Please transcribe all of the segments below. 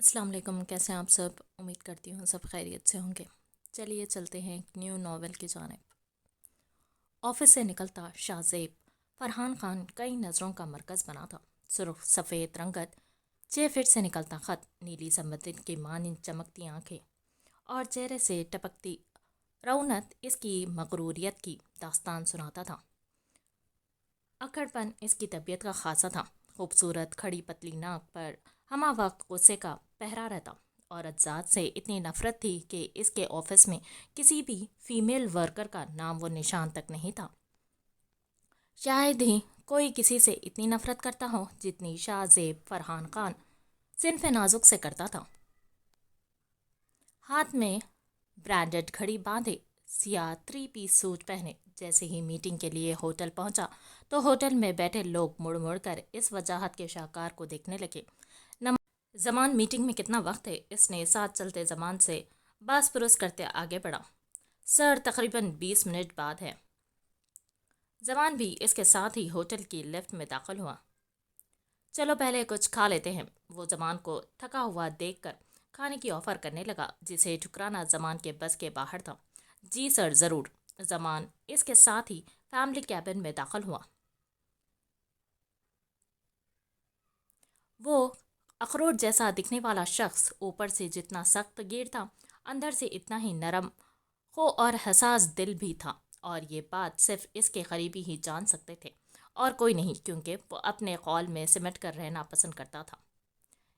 السلام علیکم، کیسے ہیں آپ سب؟ امید کرتی ہوں سب خیریت سے ہوں گے۔ چلیے چلتے ہیں ایک نیو ناول کی جانب۔ آفس سے نکلتا شاہ زیب فرحان خان کئی نظروں کا مرکز بنا تھا۔ سرخ سفید رنگت 6 فٹ سے نکلتا خط، نیلی سمندر کی مانند چمکتی آنکھیں اور چہرے سے ٹپکتی رونت اس کی مغروریت کی داستان سناتا تھا۔ اکڑ پن اس کی طبیعت کا خاصا تھا۔ خوبصورت کھڑی پتلی ناک پر ہمہ وقت غصے کا پہرا رہتا۔ عورت ذات سے اتنی نفرت تھی کہ اس کے آفس میں کسی بھی فیمیل ورکر کا نام و نشان تک نہیں تھا۔ شاید ہی کوئی کسی سے اتنی نفرت کرتا ہو جتنی شاہ زیب فرحان خان صنف نازک سے کرتا تھا۔ ہاتھ میں برانڈڈ گھڑی باندھے، سیاہ 3 پیس سوٹ پہنے، جیسے ہی میٹنگ کے لیے ہوٹل پہنچا تو ہوٹل میں بیٹھے لوگ مڑ مڑ کر اس وجاہت کے شاہکار کو دیکھنے لگے۔ زمان میٹنگ میں کتنا وقت ہے؟ اس نے ساتھ چلتے زمان سے باس پرس کرتے آگے بڑھا۔ سر تقریباً 20 منٹ بعد ہے۔ زمان بھی اس کے ساتھ ہی ہوٹل کی لفٹ میں داخل ہوا۔ چلو پہلے کچھ کھا لیتے ہیں۔ وہ زمان کو تھکا ہوا دیکھ کر کھانے کی آفر کرنے لگا، جسے ٹھکرانا زمان کے بس کے باہر تھا۔ جی سر، ضرور۔ زمان اس کے ساتھ ہی فیملی کیبن میں داخل ہوا۔ وہ اخروٹ جیسا دکھنے والا شخص اوپر سے جتنا سخت گیر تھا، اندر سے اتنا ہی نرم خو اور حساس دل بھی تھا، اور یہ بات صرف اس کے قریبی ہی جان سکتے تھے اور کوئی نہیں، کیونکہ وہ اپنے قول میں سمٹ کر رہنا پسند کرتا تھا۔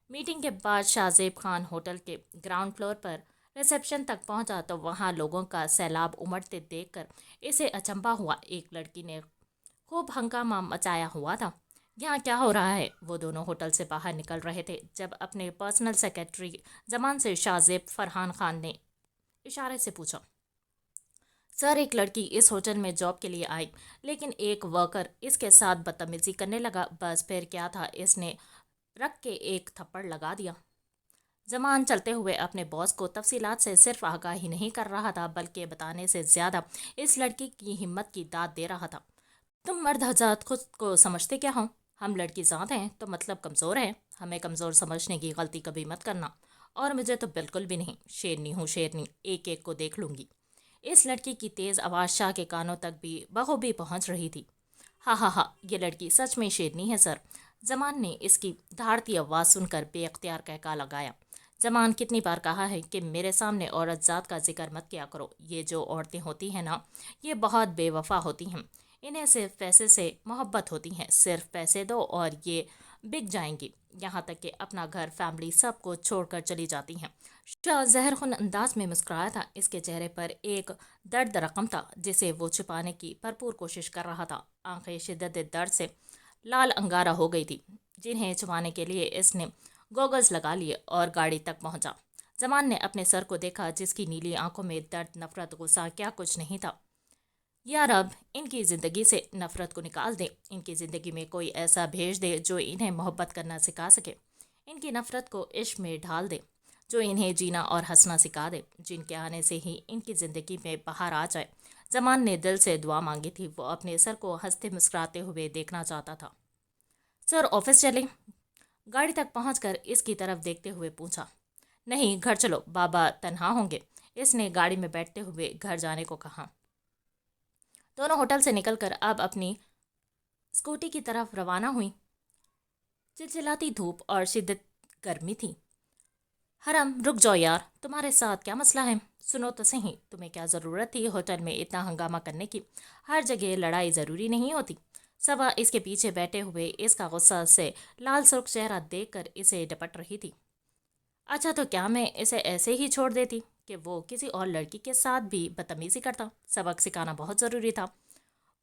میٹنگ کے بعد شاہ زیب خان ہوٹل کے گراؤنڈ فلور پر ریسیپشن تک پہنچا تو وہاں لوگوں کا سیلاب امڑتے دیکھ کر اسے اچنبھا ہوا۔ ایک لڑکی نے خوب ہنگامہ مچایا ہوا تھا۔ یہاں کیا ہو رہا ہے؟ وہ دونوں ہوٹل سے باہر نکل رہے تھے جب اپنے پرسنل سیکرٹری زمان سے شاہ زیب فرحان خان نے اشارے سے پوچھا۔ سر، ایک لڑکی اس ہوٹل میں جاب کے لیے آئی، لیکن ایک ورکر اس کے ساتھ بدتمیزی کرنے لگا۔ بس پھر کیا تھا، اس نے رکھ کے ایک تھپڑ لگا دیا۔ زمان چلتے ہوئے اپنے باس کو تفصیلات سے صرف آگاہی نہیں کر رہا تھا، بلکہ بتانے سے زیادہ اس لڑکی کی ہمت کی داد دے رہا تھا۔ تم مرد حضرات خود کو سمجھتے کیا ہو؟ ہم لڑکی ذات ہیں تو مطلب کمزور ہیں؟ ہمیں کمزور سمجھنے کی غلطی کبھی مت کرنا۔ اور مجھے تو بالکل بھی نہیں، شیرنی ہوں شیرنی، ایک ایک کو دیکھ لوں گی۔ اس لڑکی کی تیز آواز شاہ کے کانوں تک بھی بخوبی پہنچ رہی تھی۔ ہاں ہاں ہاں، یہ لڑکی سچ میں شیرنی ہے سر۔ زمان نے اس کی دھاڑتی آواز سن کر بے اختیار کہکا لگایا۔ زمان، کتنی بار کہا ہے کہ میرے سامنے عورت ذات کا ذکر مت کیا کرو۔ یہ جو عورتیں ہوتی ہیں نا، یہ بہت بے وفا ہوتی ہیں۔ انہیں صرف پیسے سے محبت ہوتی ہے۔ صرف پیسے دو اور یہ بک جائیں گی، یہاں تک کہ اپنا گھر، فیملی، سب کو چھوڑ کر چلی جاتی ہیں۔ شاہ زہر خون انداز میں مسکرایا تھا۔ اس کے چہرے پر ایک درد رقم تھا جسے وہ چھپانے کی بھرپور کوشش کر رہا تھا۔ آنکھیں شدت درد سے لال انگارہ ہو گئی تھی، جنہیں چھپانے کے لیے اس نے گوگلز لگا لیے اور گاڑی تک پہنچا۔ زمان نے اپنے سر کو دیکھا، جس کی نیلی آنکھوں میں درد، نفرت، غصہ کیا کچھ نہیں تھا۔ یا رب، ان کی زندگی سے نفرت کو نکال دے، ان کی زندگی میں کوئی ایسا بھیج دے جو انہیں محبت کرنا سکھا سکے، ان کی نفرت کو عشق میں ڈھال دے، جو انہیں جینا اور ہنسنا سکھا دے، جن کے آنے سے ہی ان کی زندگی میں بہار آ جائے۔ زمان نے دل سے دعا مانگی تھی۔ وہ اپنے سر کو ہنستے مسکراتے ہوئے دیکھنا چاہتا تھا۔ سر، آفس چلیں؟ گاڑی تک پہنچ کر اس کی طرف دیکھتے ہوئے پوچھا۔ نہیں، گھر چلو، بابا تنہا ہوں گے۔ اس نے گاڑی میں بیٹھتے ہوئے گھر جانے کو کہا۔ دونوں ہوٹل سے نکل کر اب اپنی اسکوٹی کی طرف روانہ ہوئی۔ چلچلاتی دھوپ اور شدت گرمی تھی۔ حرم، رک جاؤ یار، تمہارے ساتھ کیا مسئلہ ہے؟ سنو تو صحیح، تمہیں کیا ضرورت تھی ہوٹل میں اتنا ہنگامہ کرنے کی؟ ہر جگہ لڑائی ضروری نہیں ہوتی۔ صبا اس کے پیچھے بیٹھے ہوئے اس کا غصہ سے لال سرخ چہرہ دیکھ کر اسے ڈپٹ رہی تھی۔ اچھا، تو کیا میں اسے ایسے ہی چھوڑ دیتی کہ وہ کسی اور لڑکی کے ساتھ بھی بدتمیزی کرتا؟ سبق سکھانا بہت ضروری تھا۔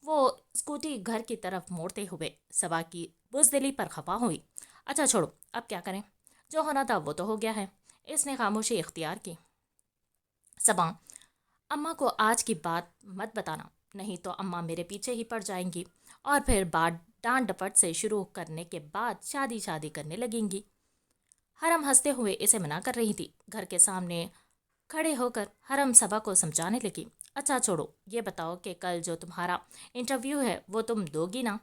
وہ اسکوٹی گھر کی طرف موڑتے ہوئے صبا کی بزدلی پر خفا ہوئی۔ اچھا چھوڑو، اب کیا کریں؟ جو ہونا تھا وہ تو ہو گیا ہے۔ اس نے خاموشی اختیار کی۔ صبا، اماں کو آج کی بات مت بتانا، نہیں تو اماں میرے پیچھے ہی پڑ جائیں گی اور پھر بات ڈانٹ ڈپٹ سے شروع کرنے کے بعد شادی کرنے لگیں گی۔ حرم ہنستے ہوئے اسے منع کر رہی تھی۔ گھر کے سامنے کھڑے ہو کر حرم صبا کو سمجھانے لگی۔ اچھا چھوڑو، یہ بتاؤ کہ کل جو تمہارا انٹرویو ہے وہ تم دو گی نا؟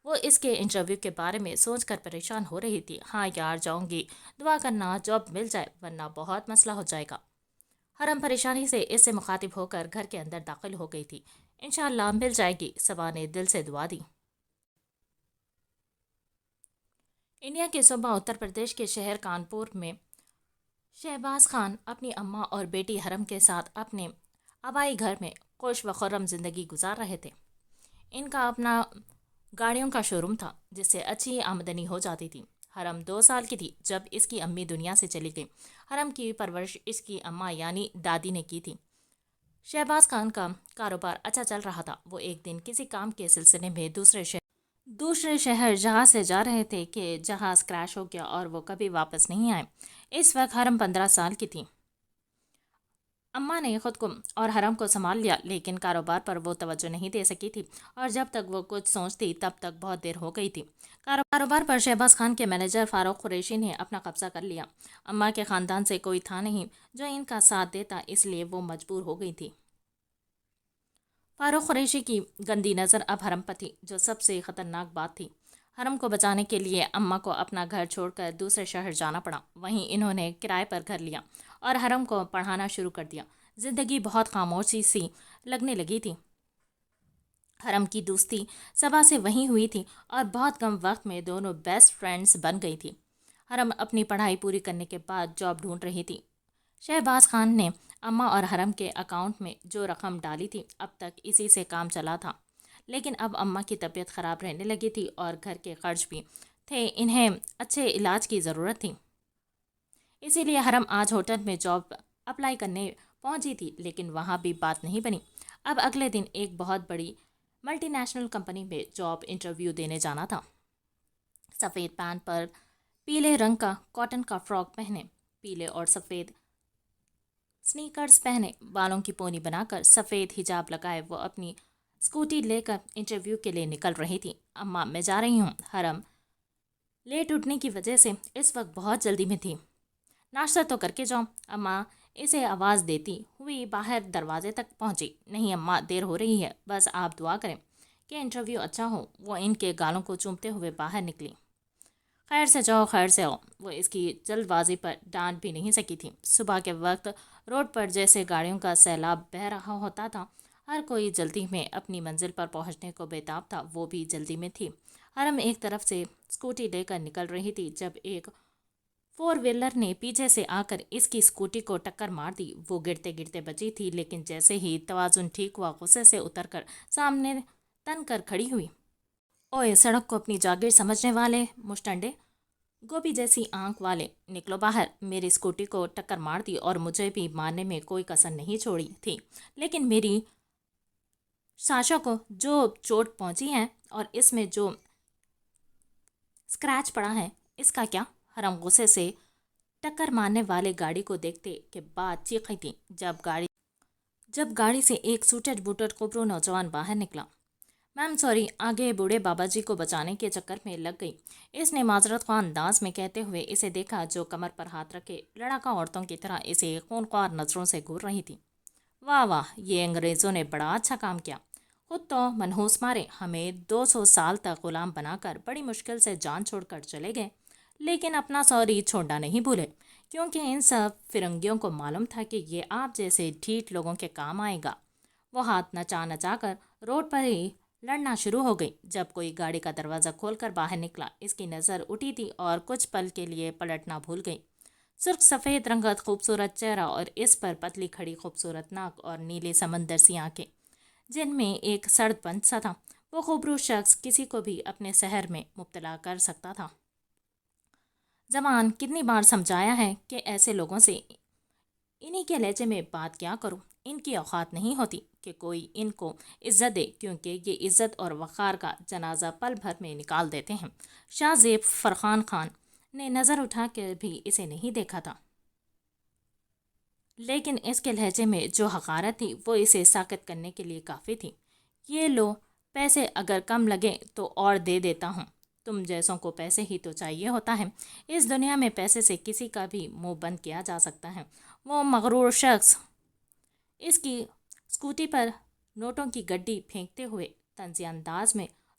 وہ اس کے انٹرویو کے بارے میں سوچ کر پریشان ہو رہی تھی۔ ہاں یار جاؤں گی، دعا کرنا جاب مل جائے ورنہ بہت مسئلہ ہو جائے گا۔ حرم پریشانی سے اس سے مخاطب ہو کر گھر کے اندر داخل ہو گئی تھی۔ انشاءاللہ مل جائے گی، صبا نے دل سے دعا دی۔ انڈیا کے صوبہ اتر پردیش کے شہر کانپور میں شہباز خان اپنی اماں اور بیٹی حرم کے ساتھ اپنے آبائی گھر میں خوش و خرم زندگی گزار رہے تھے۔ ان کا اپنا گاڑیوں کا شو روم تھا جس سے اچھی آمدنی ہو جاتی تھی۔ حرم 2 سال کی تھی جب اس کی امی دنیا سے چلی گئی۔ حرم کی پرورش اس کی اماں یعنی دادی نے کی تھی۔ شہباز خان کا کاروبار اچھا چل رہا تھا۔ وہ ایک دن کسی کام کے سلسلے میں دوسرے شہر جہاز سے جا رہے تھے کہ جہاز کریش ہو گیا اور وہ کبھی واپس نہیں آئے۔ اس وقت حرم 15 سال کی تھی۔ اماں نے خود کو اور حرم کو سنبھال لیا لیکن کاروبار پر وہ توجہ نہیں دے سکی تھی اور جب تک وہ کچھ سوچتی تب تک بہت دیر ہو گئی تھی۔ کاروبار پر شہباز خان کے مینیجر فاروق قریشی نے اپنا قبضہ کر لیا۔ اماں کے خاندان سے کوئی تھا نہیں جو ان کا ساتھ دیتا، اس لیے وہ مجبور ہو گئی تھی۔ فاروق قریشی کی گندی نظر اب حرم پر تھی، جو سب سے خطرناک بات تھی۔ حرم کو بچانے کے لیے اماں کو اپنا گھر چھوڑ کر دوسرے شہر جانا پڑا۔ وہیں انہوں نے کرائے پر گھر لیا اور حرم کو پڑھانا شروع کر دیا۔ زندگی بہت خاموشی سی لگنے لگی تھی۔ حرم کی دوستی صبا سے وہیں ہوئی تھی اور بہت کم وقت میں دونوں بیسٹ فرینڈز بن گئی تھی۔ حرم اپنی پڑھائی پوری کرنے کے بعد جاب ڈھونڈ رہی تھی۔ شہباز خان نے اماں اور حرم کے اکاؤنٹ میں جو رقم ڈالی تھی اب تک اسی سے کام چلا تھا، لیکن اب اماں کی طبیعت خراب رہنے لگی تھی اور گھر کے خرچ بھی تھے، انہیں اچھے علاج کی ضرورت تھی۔ اسی لیے حرم آج ہوٹل میں جاب اپلائی کرنے پہنچی تھی لیکن وہاں بھی بات نہیں بنی۔ اب اگلے دن ایک بہت بڑی ملٹی نیشنل کمپنی میں جاب انٹرویو دینے جانا تھا۔ سفید پینٹ پر پیلے رنگ کا کاٹن کا فراک پہنے، پیلے اور سفید سنیکرز پہنے، بالوں کی پونی بنا کر سفید حجاب لگائے وہ اپنی اسکوٹی لے کر انٹرویو کے لیے نکل رہی تھی۔ اماں میں جا رہی ہوں۔ حرم لیٹ اٹھنے کی وجہ سے اس وقت بہت جلدی میں تھی۔ ناشتہ تو کر کے جاؤ، اماں اسے آواز دیتی ہوئی باہر دروازے تک پہنچی۔ نہیں اماں، دیر ہو رہی ہے، بس آپ دعا کریں کہ انٹرویو اچھا ہو۔ وہ ان کے گالوں کو چومتے ہوئے باہر نکلی۔ خیر سے جاؤ، خیر سے آؤ، وہ اس کی جلد بازی پر ڈانٹ بھی نہیں سکی تھی۔ صبح کے وقت روڈ پر جیسے گاڑیوں کا سیلاب بہہ رہا ہوتا تھا، ہر کوئی جلدی میں اپنی منزل پر پہنچنے کو بےتاب تھا، وہ بھی جلدی میں تھی۔ حرم ایک طرف سے اسکوٹی لے کر نکل رہی تھی جب ایک 4 ویلر نے پیچھے سے آ کر اس کی اسکوٹی کو ٹکر مار دی۔ وہ گرتے گرتے بچی تھی لیکن جیسے ہی توازن ٹھیک ہوا غصے سے اتر کر سامنے تن کر کھڑی ہوئی۔ اوئے سڑک کو اپنی جاگیر سمجھنے والے مشٹنڈے، گوبھی جیسی آنکھ والے، نکلو باہر۔ میری اسکوٹی کو ٹکر مار دی اور مجھے بھی مارنے میں کوئی کسر نہیں چھوڑی تھی، لیکن میری ساشا کو جو چوٹ پہنچی ہے اور اس میں جو اسکریچ پڑا ہے اس کا کیا؟ حرم غصے سے ٹکر مارنے والے گاڑی کو دیکھتے کے بعد چیخی تھی جب گاڑی سے ایک سوٹڈ بوٹڈ کوبرو نوجوان باہر نکلا۔ میم سوری، آگے بوڑھے بابا جی کو بچانے کے چکر میں لگ گئی، اس نے معذرت خواہ انداز میں کہتے ہوئے اسے دیکھا جو کمر پر ہاتھ رکھے لڑاکا عورتوں کی طرح اسے خونخوار نظروں سے گھور رہی تھی۔ واہ واہ، یہ انگریزوں نے بڑا اچھا کام کیا، خود تو منحوس مارے ہمیں 200 سال تک غلام بنا کر بڑی مشکل سے جان چھوڑ کر چلے گئے، لیکن اپنا سوری چھوڑنا نہیں بھولے، کیونکہ ان سب فرنگیوں کو معلوم تھا کہ یہ آپ جیسے ڈھیٹ لوگوں کے کام آئے گا۔ وہ ہاتھ نچا کر روڈ پر ہی لڑنا شروع ہو گئی۔ جب کوئی گاڑی کا دروازہ کھول کر باہر نکلا، اس کی نظر اٹھی تھی اور کچھ پل کے لیے پلٹنا بھول گئی۔ سرخ سفید رنگت خوبصورت چہرہ اور اس پر پتلی کھڑی خوبصورت ناک اور نیلے سمندر سی آنکھیں جن میں ایک سرد پن سا تھا۔ وہ خوبرو شخص کسی کو بھی اپنے سحر میں مبتلا کر سکتا تھا۔ زمان کتنی بار سمجھایا ہے کہ ایسے لوگوں سے انہی کے لہجے میں بات کیا کرو، ان کی اوقات نہیں ہوتی کہ کوئی ان کو عزت دے، کیونکہ یہ عزت اور وقار کا جنازہ پل بھر میں نکال دیتے ہیں۔ شاہ زیب فرخان خان نے نظر اٹھا کر بھی اسے نہیں دیکھا تھا، لیکن اس کے لہجے میں جو حقارت تھی وہ اسے ساکت کرنے کے لیے کافی تھی۔ یہ لو، پیسے اگر کم لگے تو اور دے دیتا ہوں، تم جیسوں کو پیسے ہی تو چاہیے ہوتا ہے، اس دنیا میں پیسے سے کسی کا بھی منہ بند کیا جا سکتا ہے۔ وہ مغرور شخص اس کی اسکوٹی پر نوٹوں کی گڈی پھینکتے ہوئے طنزیہ انداز میں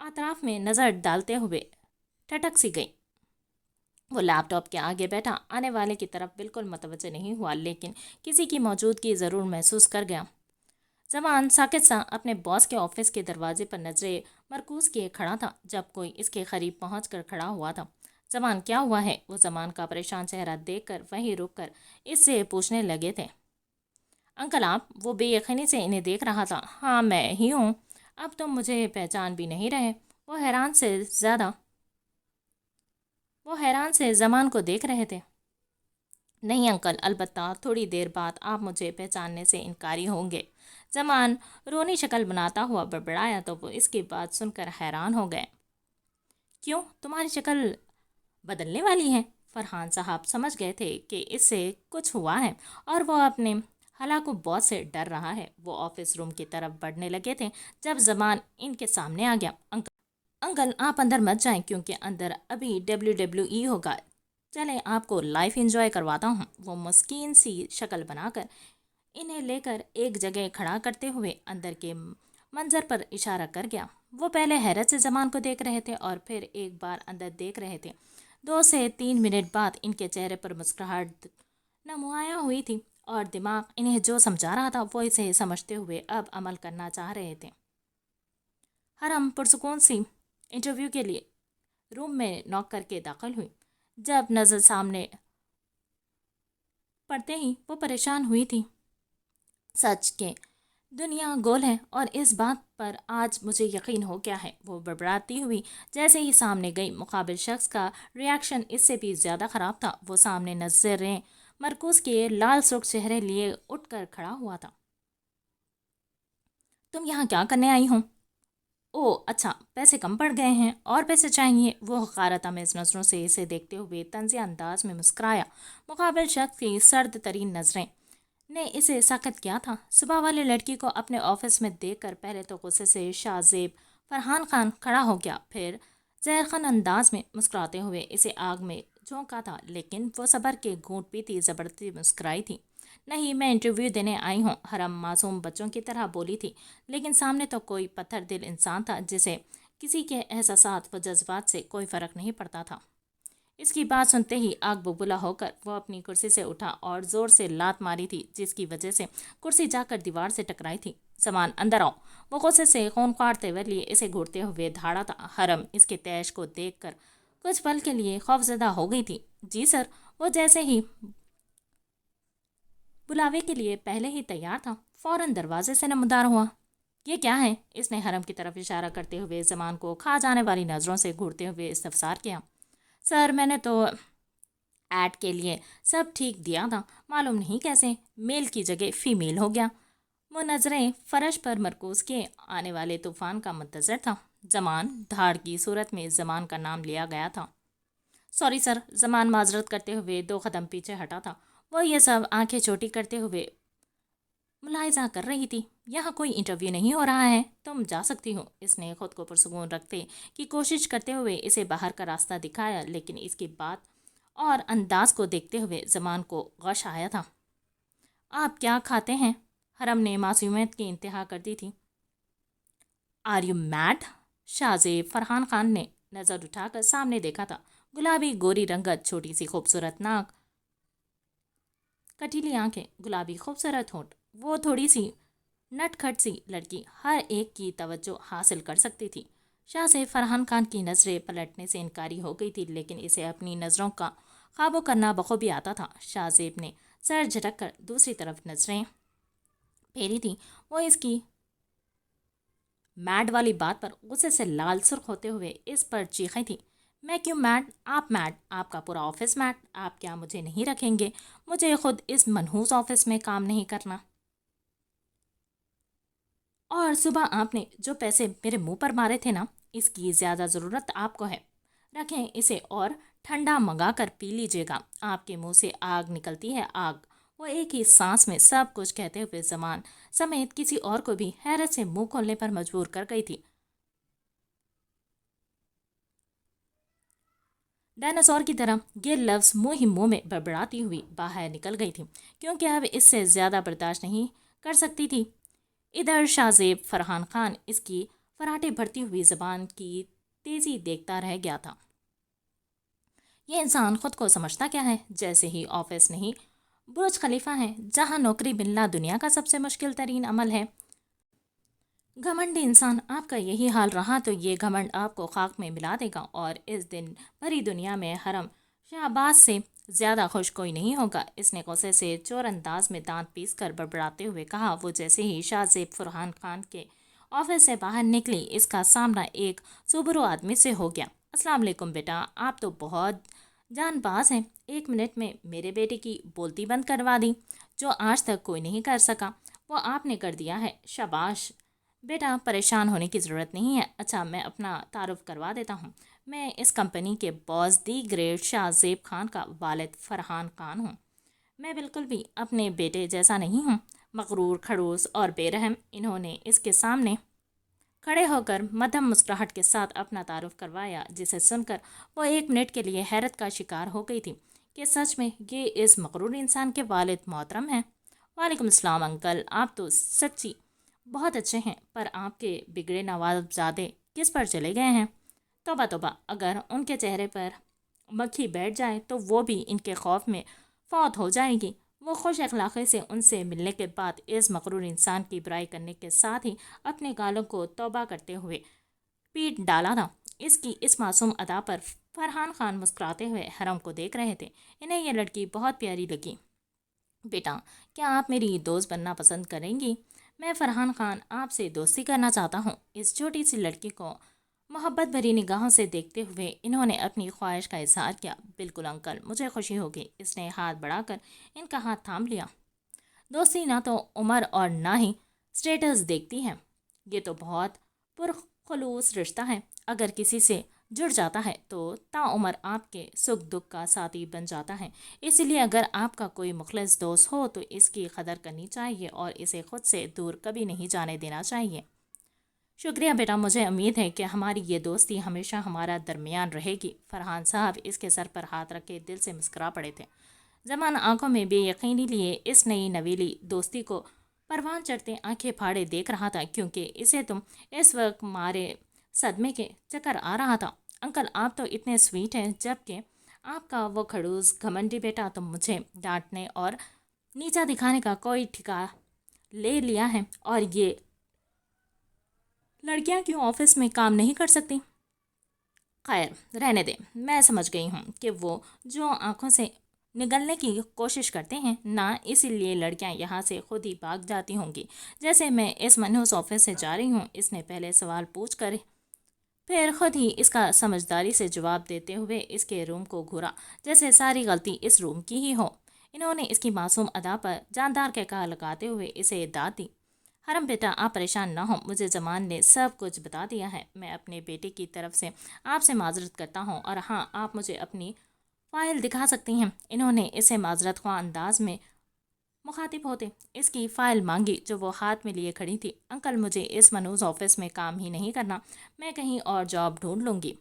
اطراف میں نظر ڈالتے ہوئے ٹھٹک سی گئی۔ وہ لیپ ٹاپ کے آگے بیٹھا آنے والے کی طرف بالکل متوجہ نہیں ہوا، لیکن کسی کی موجودگی ضرور محسوس کر گیا۔ زمان ساکت سا اپنے باس کے آفس کے دروازے پر نظریں مرکوز کیے کھڑا تھا جب کوئی اس کے قریب پہنچ کر کھڑا ہوا تھا۔ زمان کیا ہوا ہے؟ وہ زمان کا پریشان چہرہ دیکھ کر وہیں رک کر اس سے پوچھنے لگے تھے۔ انکل آپ؟ وہ بے یقینی سے انہیں دیکھ رہا تھا۔ ہاں میں ہی ہوں، اب تم مجھے پہچان بھی نہیں رہے۔ وہ حیران سے زمان کو دیکھ رہے تھے۔ نہیں انکل، البتہ تھوڑی دیر بعد آپ مجھے پہچاننے سے انکاری ہوں گے۔ زمان رونی شکل بناتا ہوا بڑبڑایا تو وہ اس کی بات سن کر حیران ہو گئے۔ کیوں؟ تمہاری شکل بدلنے والی ہے؟ فرحان صاحب سمجھ گئے تھے کہ اس سے کچھ ہوا ہے اور وہ اپنے ہلاکو باس سے ڈر رہا ہے۔ وہ آفس روم کی طرف بڑھنے لگے تھے جب زمان ان کے سامنے آ گیا۔ انکل آپ اندر مت جائیں کیونکہ اندر ابھی WWE ہوگا، چلیں آپ کو لائف انجوائے کرواتا ہوں۔ وہ مسکین سی شکل بنا کر انہیں لے کر ایک جگہ کھڑا کرتے ہوئے اندر کے منظر پر اشارہ کر گیا۔ وہ پہلے حیرت سے زمان کو دیکھ رہے تھے اور پھر ایک بار اندر دیکھ رہے تھے۔ 2 سے 3 منٹ بعد ان کے چہرے پر مسکراہٹ نمایاں ہوئی تھی اور دماغ انہیں جو سمجھا رہا تھا وہ اسے سمجھتے ہوئے اب عمل کرنا چاہ رہے تھے۔ حرم پرسکون سی انٹرویو کے لیے روم میں ناک کر کے داخل ہوئی۔ جب نظر سامنے پڑتے ہی وہ پریشان ہوئی تھی۔ سچ کہ دنیا گول ہے اور اس بات پر آج مجھے یقین ہو گیا ہے۔ وہ بڑبڑاتی ہوئی جیسے ہی سامنے گئی۔ مقابل شخص کا ریاکشن اس سے بھی زیادہ خراب تھا۔ وہ سامنے نظریں مرکوز کیے لال سرخ چہرے لیے اٹھ کر کھڑا ہوا تھا۔ تم یہاں کیا کرنے آئی ہوں؟ او اچھا، پیسے کم پڑ گئے ہیں اور پیسے چاہیے؟ وہ حقارت آمیز نظروں سے اسے دیکھتے ہوئے طنزیہ انداز میں مسکرایا۔ مقابل شخص کی سرد ترین نظریں نے اسے ساخت کیا تھا۔ صبح والی لڑکی کو اپنے آفس میں دیکھ کر پہلے تو غصے سے شاہ زیب فرحان خان کھڑا ہو گیا، پھر زہرخند انداز میں مسکراتے ہوئے اسے آگ میں جھونکا تھا، لیکن وہ صبر کے گھونٹ پیتی زبردستی مسکرائی تھی۔ نہیں، میں انٹرویو دینے آئی ہوں، حرم معصوم بچوں کی طرح بولی تھی، لیکن سامنے تو کوئی پتھر دل انسان تھا جسے کسی کے احساسات و جذبات سے کوئی فرق نہیں پڑتا تھا۔ اس کی بات سنتے ہی آگ ببولا ہو کر وہ اپنی کرسی سے اٹھا اور زور سے لات ماری تھی، جس کی وجہ سے کرسی جا کر دیوار سے ٹکرائی تھی۔ زمان اندر آؤ، وہ غصے سے خونخوار تیور لیے اسے گھورتے ہوئے دھاڑا تھا۔ حرم اس کے تیش کو دیکھ کر کچھ پل کے لیے خوفزدہ ہو گئی تھی۔ جی سر، وہ جیسے ہی بلاوے کے لیے پہلے ہی تیار تھا، فوراً دروازے سے نمودار ہوا۔ یہ کیا ہے؟ اس نے حرم کی طرف اشارہ کرتے ہوئے زمان کو کھا جانے والی نظروں سے گھورتے ہوئے استفسار کیا۔ سر میں نے تو ایڈ کے لیے سب ٹھیک دیا تھا، معلوم نہیں کیسے میل کی جگہ فیمیل ہو گیا۔ وہ نظریں فرش پر مرکوز کیے آنے والے طوفان کا منتظر تھا۔ زمان دھاڑ کی صورت میں زمان کا نام لیا گیا تھا۔ سوری سر، زمان معذرت کرتے ہوئے 2 قدم پیچھے ہٹا تھا۔ وہ یہ سب آنکھیں چھوٹی کرتے ہوئے ملاحظہ کر رہی تھی۔ یہاں کوئی انٹرویو نہیں ہو رہا ہے، تم جا سکتی ہو۔ اس نے خود کو پرسکون رکھتے کی کوشش کرتے ہوئے اسے باہر کا راستہ دکھایا، لیکن اس کی بات اور انداز کو دیکھتے ہوئے زمان کو غش آیا تھا۔ آپ کیا کھاتے ہیں؟ حرم نے معصومیت کی انتہا کر دی تھی۔ Are you made? شاہ زیب فرحان خان نے نظر اٹھا کر سامنے دیکھا تھا۔ گلابی گوری رنگت، چھوٹی سی خوبصورت ناک، کٹیلی آنکھیں، گلابی خوبصورت ہونٹ۔ وہ تھوڑی سی نٹ کھٹ سی لڑکی ہر ایک کی توجہ حاصل کر سکتی تھی۔ شاہ سے فرحان خان کی نظریں پلٹنے سے انکاری ہو گئی تھی، لیکن اسے اپنی نظروں کا قابو کرنا بخوبی آتا تھا۔ شاہ زیب نے سر جھٹک کر دوسری طرف نظریں پھیری تھی۔ وہ اس کی میڈ والی بات پر غصے سے لال سرخ ہوتے ہوئے اس پر چیخیں تھی۔ میں کیوں میڈ؟ آپ میڈ؟ آپ کا پورا آفس میڈ؟ آپ کیا مجھے نہیں رکھیں گے؟ مجھے خود اس منحوس آفس میں کام نہیں کرنا۔ اور صبح آپ نے جو پیسے میرے منہ پر مارے تھے نا، اس کی زیادہ ضرورت آپ کو ہے۔ رکھیں اسے اور ٹھنڈا منگا کر پی لیجیے گا۔ آپ کے منہ سے آگ نکلتی ہے، آگ۔ وہ ایک ہی سانس میں سب کچھ کہتے ہوئے زمان سمیت کسی اور کو بھی حیرت سے منہ کھولنے پر مجبور کر گئی تھی۔ ڈائناسور کی طرح یہ لفظ منہ ہی منہ میں بڑبڑاتی ہوئی باہر نکل گئی تھی، کیونکہ اب اس سے زیادہ برداشت نہیں کر سکتی تھی۔ ادھر شاہ زیب فرحان خان اس کی فراٹے بھرتی ہوئی زبان کی تیزی دیکھتا رہ گیا تھا۔ یہ انسان خود کو سمجھتا کیا ہے؟ جیسے ہی آفس نہیں برج خلیفہ ہے جہاں نوکری ملنا دنیا کا سب سے مشکل ترین عمل ہے۔ گھمنڈی انسان، آپ کا یہی حال رہا تو یہ گھمنڈ آپ کو خاک میں ملا دے گا، اور اس دن بھری دنیا میں حرم شہباز سے زیادہ خوش کوئی نہیں ہوگا۔ اس نے غصے سے چور انداز میں دانت پیس کر بڑبڑاتے ہوئے کہا۔ وہ جیسے ہی شاہ زیب فرحان خان کے آفس سے باہر نکلی، اس کا سامنا ایک سوبرو آدمی سے ہو گیا۔ السلام علیکم بیٹا، آپ تو بہت جان باز ہیں، 1 منٹ میں میرے بیٹے کی بولتی بند کروا دی، جو آج تک کوئی نہیں کر سکا وہ آپ نے کر دیا ہے۔ شاباش بیٹا، پریشان ہونے کی ضرورت نہیں ہے۔ اچھا، میں اپنا تعارف کروا دیتا ہوں، میں اس کمپنی کے باس دی گریٹ شاہ زیب خان کا والد فرحان خان ہوں۔ میں بالکل بھی اپنے بیٹے جیسا نہیں ہوں، مغرور، کھڑوس اور بے رحم۔ انہوں نے اس کے سامنے کھڑے ہو کر مدھم مسکراہٹ کے ساتھ اپنا تعارف کروایا، جسے سن کر وہ 1 منٹ کے لیے حیرت کا شکار ہو گئی تھی کہ سچ میں یہ اس مغرور انسان کے والد محترم ہیں۔ وعلیکم السلام انکل، آپ تو سچی بہت اچھے ہیں، پر آپ کے بگڑے نوابزادے کس پر چلے گئے ہیں؟ توبہ توبہ، اگر ان کے چہرے پر مکھی بیٹھ جائے تو وہ بھی ان کے خوف میں فوت ہو جائے گی۔ وہ خوش اخلاقی سے ان سے ملنے کے بعد اس مغرور انسان کی برائی کرنے کے ساتھ ہی اپنے گالوں کو توبہ کرتے ہوئے پیٹ ڈالا تھا۔ اس کی اس معصوم ادا پر فرحان خان مسکراتے ہوئے حرم کو دیکھ رہے تھے۔ انہیں یہ لڑکی بہت پیاری لگی۔ بیٹا، کیا آپ میری دوست بننا پسند کریں گی؟ میں فرحان خان آپ سے دوستی کرنا چاہتا ہوں۔ اس چھوٹی سی لڑکی کو محبت بھری نگاہوں سے دیکھتے ہوئے انہوں نے اپنی خواہش کا اظہار کیا۔ بالکل انکل، مجھے خوشی ہوگی۔ اس نے ہاتھ بڑھا کر ان کا ہاتھ تھام لیا۔ دوستی نہ تو عمر اور نہ ہی سٹیٹس دیکھتی ہے، یہ تو بہت پرخلوص رشتہ ہے۔ اگر کسی سے جڑ جاتا ہے تو تاعمر آپ کے سکھ دکھ کا ساتھی بن جاتا ہے۔ اس لیے اگر آپ کا کوئی مخلص دوست ہو تو اس کی قدر کرنی چاہیے اور اسے خود سے دور کبھی نہیں جانے دینا چاہیے۔ شکریہ بیٹا، مجھے امید ہے کہ ہماری یہ دوستی ہمیشہ ہمارا درمیان رہے گی۔ فرحان صاحب اس کے سر پر ہاتھ رکھ کے دل سے مسکرا پڑے تھے۔ زمان آنکھوں میں بے یقینی لیے اس نئی نویلی دوستی کو پروان چڑھتے آنکھیں پھاڑے دیکھ رہا تھا، کیونکہ اسے تم اس وقت مارے صدمے کے چکر آ رہا تھا۔ انکل، آپ تو اتنے سویٹ ہیں، جبکہ آپ کا وہ کھڑوس گھمنڈی بیٹا تو مجھے ڈانٹنے اور نیچا دکھانے کا کوئی ٹھکا لے لیا ہے۔ اور یہ لڑکیاں کیوں آفس میں کام نہیں کر سکتی؟ خیر رہنے دیں، میں سمجھ گئی ہوں کہ وہ جو آنکھوں سے نگلنے کی کوشش کرتے ہیں نہ، اسی لیے لڑکیاں یہاں سے خود ہی بھاگ جاتی ہوں گی۔ جیسے میں اس منحوس آفس سے جا رہی ہوں، اس نے پہلے سوال پوچھ کر پھر خود ہی اس کا سمجھداری سے جواب دیتے ہوئے اس کے روم کو گھورا، جیسے ساری غلطی اس روم کی ہی ہو۔ انہوں نے اس کی معصوم ادا پر جاندار قہقہہ لگاتے ہوئے اسے داد دی۔ حرم بیٹا، آپ پریشان نہ ہوں، مجھے زمان نے سب کچھ بتا دیا ہے۔ میں اپنے بیٹے کی طرف سے آپ سے معذرت کرتا ہوں، اور ہاں، آپ مجھے اپنی فائل دکھا سکتی ہیں۔ انہوں نے اسے معذرت خواہ انداز میں مخاطب ہوتے اس کی فائل مانگی جو وہ ہاتھ میں لیے کھڑی تھی۔ انکل، مجھے اس منوز آفس میں کام ہی نہیں کرنا، میں کہیں اور جاب ڈھونڈ لوں گی۔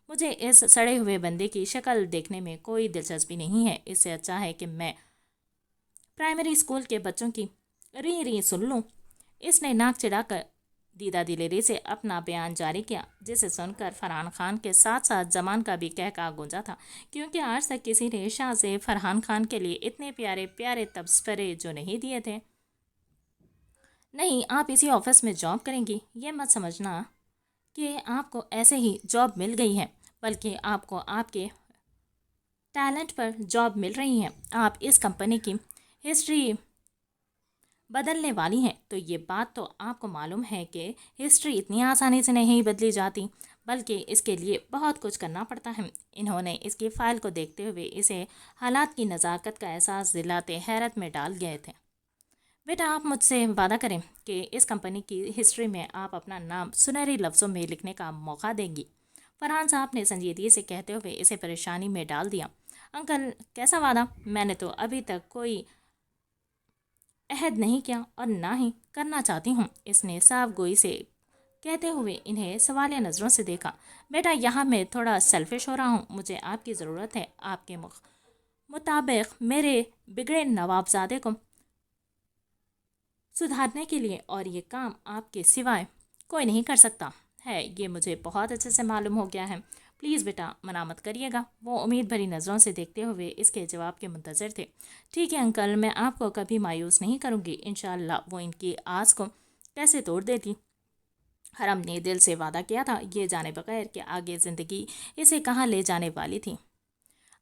مجھے اس سڑے ہوئے بندے کی شکل دیکھنے میں کوئی دلچسپی نہیں ہے۔ اس سے اچھا ہے کہ میں پرائمری اسکول کے بچوں کی ری ری سن لوں۔ اس نے ناک چڑھا کر دیدہ دلیری سے اپنا بیان جاری کیا، جسے سن کر فرحان خان کے ساتھ ساتھ زمان کا بھی قہقہہ گونجا تھا، کیونکہ آج تک کسی نے شاہ سے فرحان خان کے لیے اتنے پیارے پیارے تبصرے جو نہیں دیے تھے۔ نہیں، آپ اسی آفس میں جاب کریں گی، یہ مت سمجھنا کہ آپ کو ایسے ہی جاب مل گئی ہے، بلکہ آپ کو آپ کے ٹیلنٹ پر جاب مل رہی ہے۔ آپ اس کمپنی کی ہسٹری بدلنے والی ہیں، تو یہ بات تو آپ کو معلوم ہے کہ ہسٹری اتنی آسانی سے نہیں بدلی جاتی، بلکہ اس کے لیے بہت کچھ کرنا پڑتا ہے۔ انہوں نے اس کی فائل کو دیکھتے ہوئے اسے حالات کی نزاکت کا احساس دلاتے حیرت میں ڈال گئے تھے۔ بیٹا، آپ مجھ سے وعدہ کریں کہ اس کمپنی کی ہسٹری میں آپ اپنا نام سنہری لفظوں میں لکھنے کا موقع دیں گی۔ فرحان صاحب نے سنجیدگی سے کہتے ہوئے اسے پریشانی میں ڈال دیا۔ انکل، کیسا وعدہ؟ میں نے تو ابھی تک کوئی عہد نہیں کیا اور نہ ہی کرنا چاہتی ہوں۔ اس نے صاف گوئی سے کہتے ہوئے انہیں سوالیہ نظروں سے دیکھا۔ بیٹا، یہاں میں تھوڑا سیلفش ہو رہا ہوں، مجھے آپ کی ضرورت ہے، آپ کے مطابق میرے بگڑے نوابزادے کو سدھارنے کے لیے، اور یہ کام آپ کے سوائے کوئی نہیں کر سکتا۔ ہے یہ مجھے بہت اچھے سے معلوم ہو گیا ہے. پلیز بیٹا منع مت کریے گا. وہ امید بھری نظروں سے دیکھتے ہوئے اس کے جواب کے منتظر تھے. ٹھیک ہے انکل، میں آپ کو کبھی مایوس نہیں کروں گی. انشاءاللہ. وہ ان کی آس کو کیسے توڑ دیتی. حرم نے دل سے وعدہ کیا تھا یہ جانے بغیر کہ آگے زندگی اسے کہاں لے جانے والی تھی.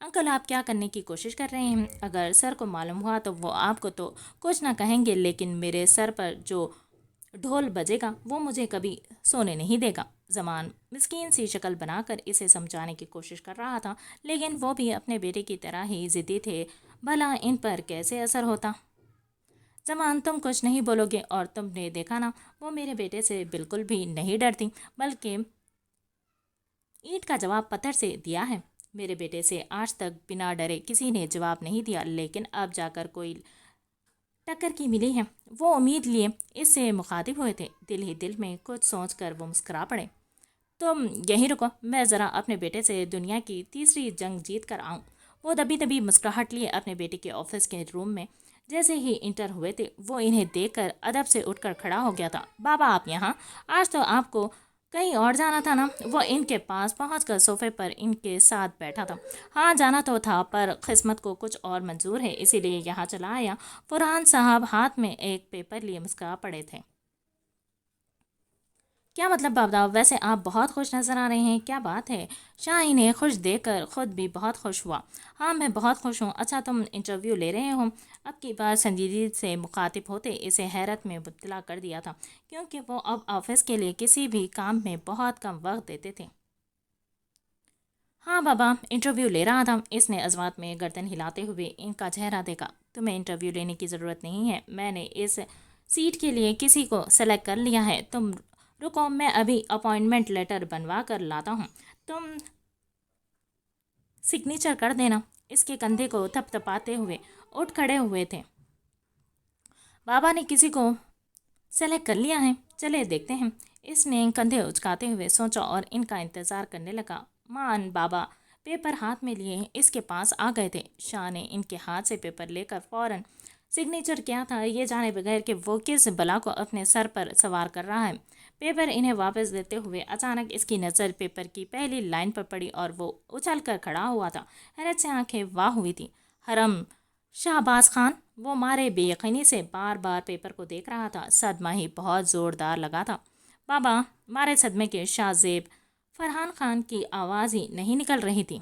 انکل آپ کیا کرنے کی کوشش کر رہے ہیں؟ اگر سر کو معلوم ہوا تو وہ آپ کو تو کچھ نہ کہیں گے، لیکن میرے سر پر جو ڈھول بجے گا وہ مجھے کبھی سونے نہیں دے گا. زمان مسکین سی شکل بنا کر اسے سمجھانے کی کوشش کر رہا تھا، لیکن وہ بھی اپنے بیٹے کی طرح ہی ضدی تھے. بھلا ان پر کیسے اثر ہوتا؟ زمان تم کچھ نہیں بولو گے، اور تم نے دیکھا نا وہ میرے بیٹے سے بالکل بھی نہیں ڈرتی، بلکہ اینٹ کا جواب پتھر سے دیا ہے. میرے بیٹے سے آج تک بنا ڈرے کسی نے جواب نہیں دیا، لیکن اب جا کر کوئی ٹکر کی ملی ہے. وہ امید لیے اس سے مخاطب ہوئے تھے. دل ہی دل میں کچھ سوچ کر وہ مسکرا پڑے. تم یہیں رکو، میں ذرا اپنے بیٹے سے دنیا کی تیسری جنگ جیت کر آؤں. وہ دبی دبی مسکراہٹ لیے اپنے بیٹے کے آفس کے روم میں جیسے ہی انٹر ہوئے تھے وہ انہیں دیکھ کر ادب سے اٹھ کر کھڑا ہو گیا تھا. بابا آپ یہاں؟ آج تو آپ کو کہیں اور جانا تھا نا؟ وہ ان کے پاس پہنچ کر صوفے پر ان کے ساتھ بیٹھا تھا. ہاں جانا تو تھا، پر قسمت کو کچھ اور منظور ہے، اسی لیے یہاں چلا آیا. فرحان صاحب ہاتھ میں ایک پیپر لیے مسکرا پڑے تھے. کیا مطلب بابا؟ ویسے آپ بہت خوش نظر آ رہے ہیں، کیا بات ہے؟ شاہ انہیں خوش دیکھ کر خود بھی بہت خوش ہوا. ہاں میں بہت خوش ہوں. اچھا تم انٹرویو لے رہے ہو؟ اب کی بار سنجیدگی سے مخاطب ہوتے اسے حیرت میں مبتلا کر دیا تھا، کیونکہ وہ اب آفس کے لیے کسی بھی کام میں بہت کم وقت دیتے تھے. ہاں بابا انٹرویو لے رہا تھا. اس نے عظمت میں گردن ہلاتے ہوئے ان کا چہرہ دیکھا. تمہیں انٹرویو لینے کی ضرورت نہیں ہے، میں نے اس سیٹ کے لیے کسی کو سلیکٹ کر لیا ہے. تم رکو، میں ابھی اپائنٹمنٹ لیٹر بنوا کر لاتا ہوں، تم سگنیچر کر دینا. اس کے کندھے کو تھپ تھپاتے ہوئے اٹھ کھڑے ہوئے تھے. بابا نے کسی کو سلیکٹ کر لیا ہے؟ چلے دیکھتے ہیں. اس نے کندھے اچکاتے ہوئے سوچا اور ان کا انتظار کرنے لگا. مان بابا پیپر ہاتھ میں لیے اس کے پاس آ گئے تھے. شاہ نے ان کے ہاتھ سے پیپر لے کر فوراً سگنیچر کیا تھا، یہ جانے بغیر کہ وہ کس بلا کو اپنے سر پر سوار کر رہا ہے. پیپر انہیں واپس دیتے ہوئے اچانک اس کی نظر پیپر کی پہلی لائن پر پڑی اور وہ اچھل کر کھڑا ہوا تھا. حیرت سے آنکھیں واہ ہوئی تھی. حرم شہباز خان. وہ مارے بے یقینی سے بار بار پیپر کو دیکھ رہا تھا. صدمہ ہی بہت زوردار لگا تھا. بابا مارے صدمے کے شاہ زیب فرحان خان کی آواز ہی نہیں نکل رہی تھی.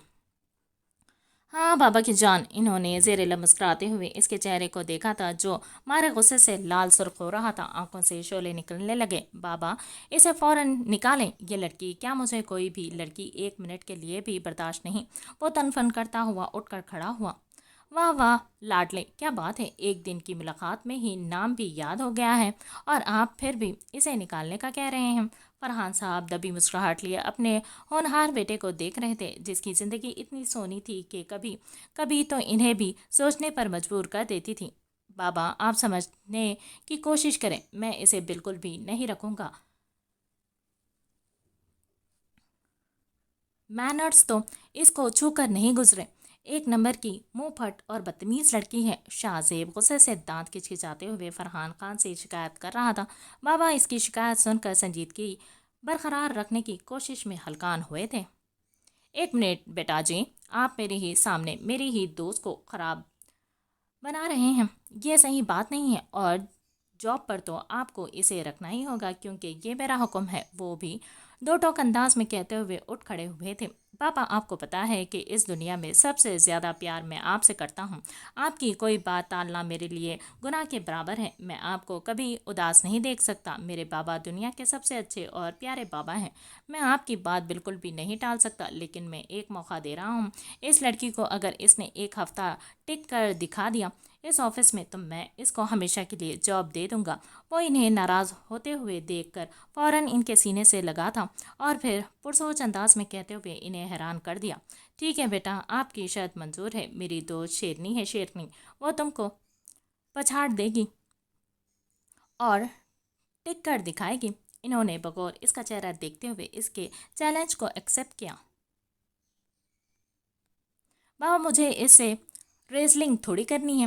ہاں بابا کی جان. انہوں نے زیر لب مسکراتے ہوئے اس کے چہرے کو دیکھا تھا جو مارے غصے سے لال سرخ ہو رہا تھا. آنکھوں سے شعلے نکلنے لگے. بابا اسے فوراً نکالیں. یہ لڑکی کیا مجھے کوئی بھی لڑکی ایک منٹ کے لیے بھی برداشت نہیں. وہ تن فن کرتا ہوا اٹھ کر کھڑا ہوا. واہ واہ لاڈلے، کیا بات ہے، ایک دن کی ملاقات میں ہی نام بھی یاد ہو گیا ہے، اور آپ پھر بھی اسے نکالنے کا کہہ رہے ہیں. فرحان صاحب دبی مسکراہٹ لیے اپنے ہونہار بیٹے کو دیکھ رہے تھے جس کی زندگی اتنی سونی تھی کہ کبھی کبھی تو انہیں بھی سوچنے پر مجبور کر دیتی تھی. بابا آپ سمجھنے کی کوشش کریں، میں اسے بالکل بھی نہیں رکھوں گا. مینرز تو اس کو چھو کر نہیں گزرے. ایک نمبر کی منہ پھٹ اور بدتمیز لڑکی ہے. شاہ زیب غصے سے دانت کھچکھچاتے ہوئے فرحان خان سے شکایت کر رہا تھا. بابا اس کی شکایت سن کر سنجیدگی برقرار رکھنے کی کوشش میں ہلکان ہوئے تھے. ایک منٹ بیٹا جی، آپ میرے ہی سامنے میری ہی دوست کو خراب بنا رہے ہیں، یہ صحیح بات نہیں ہے، اور جاب پر تو آپ کو اسے رکھنا ہی ہوگا کیونکہ یہ میرا حکم ہے. وہ بھی دو ٹوک انداز میں کہتے ہوئے اٹھ کھڑے ہوئے تھے. پاپا آپ کو پتا ہے کہ اس دنیا میں سب سے زیادہ پیار میں آپ سے کرتا ہوں. آپ کی کوئی بات ٹالنا میرے لیے گناہ کے برابر ہے. میں آپ کو کبھی اداس نہیں دیکھ سکتا. میرے بابا دنیا کے سب سے اچھے اور پیارے بابا ہیں. میں آپ کی بات بالکل بھی نہیں ٹال سکتا، لیکن میں ایک موقع دے رہا ہوں. اس لڑکی کو اگر اس نے ایک ہفتہ ٹک کر دکھا دیا اس آفس میں تو میں اس کو ہمیشہ کے لیے جاب دے دوں گا. وہ انہیں ناراض ہوتے ہوئے دیکھ کر فوراً ان کے سینے سے لگا تھا اور پھر پرسوچ انداز میں کہتے ہوئے انہیں حیران کر دیا. ٹھیک ہے بیٹا، آپ کی شرط منظور ہے. میری دوست شیرنی ہے شیرنی، وہ تم کو پچھاڑ دے گی اور ٹک کر دکھائے گی. انہوں نے بغور اس کا چہرہ دیکھتے ہوئے اس کے چیلنج کو ایکسیپٹ کیا. بابا مجھے اس سے ریسلنگ تھوڑی کرنی ہے.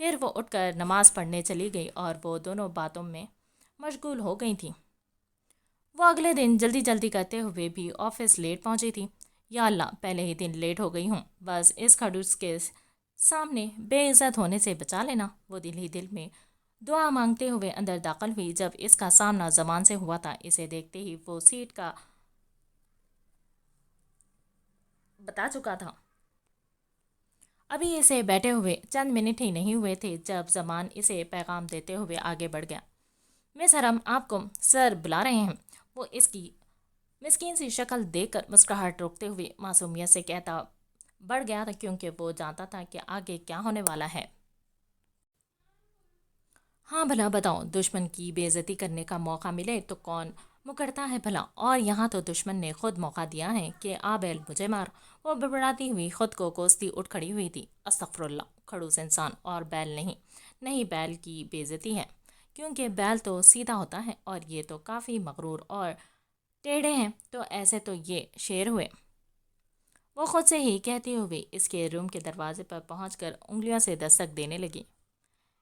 پھر وہ اٹھ کر نماز پڑھنے چلی گئی اور وہ دونوں باتوں میں مشغول ہو گئی تھیں۔ وہ اگلے دن جلدی جلدی کرتے ہوئے بھی آفس لیٹ پہنچی تھی۔ یا اللہ، پہلے ہی دن لیٹ ہو گئی ہوں، بس اس کھڑوس کے سامنے بے عزت ہونے سے بچا لینا۔ وہ دل ہی دل میں دعا مانگتے ہوئے اندر داخل ہوئی۔ جب اس کا سامنا زمان سے ہوا تھا، اسے دیکھتے ہی وہ سیٹ کا بتا چکا تھا۔ ابھی اسے بیٹھے ہوئے چند منٹ ہی نہیں ہوئے تھے جب زمان اسے پیغام دیتے ہوئے آگے بڑھ گیا۔ مس حرم، آپ کو سر بلا رہے ہیں۔ وہ اس کی مسکین سی شکل دیکھ کر مسکراہٹ روکتے ہوئے معصومیت سے کہتا بڑھ گیا تھا، کیونکہ وہ جانتا تھا کہ آگے کیا ہونے والا ہے۔ ہاں بھلا بتاؤ، دشمن کی بے عزتی کرنے کا موقع ملے تو کون مکرتا ہے بھلا؟ اور یہاں تو دشمن نے خود موقع دیا ہے کہ آ بیل مجھے مار۔ وہ بڑبڑاتی ہوئی خود کو کوستی اٹھ کھڑی ہوئی تھی۔ استغفر اللہ، کھڑوس انسان اور بیل نہیں بیل کی بے عزتی ہے، کیونکہ بیل تو سیدھا ہوتا ہے اور یہ تو کافی مغرور اور ٹیڑھے ہیں، تو ایسے تو یہ شیر ہوئے۔ وہ خود سے ہی کہتے ہوئے اس کے روم کے دروازے پر پہنچ کر انگلیوں سے دستک دینے لگی۔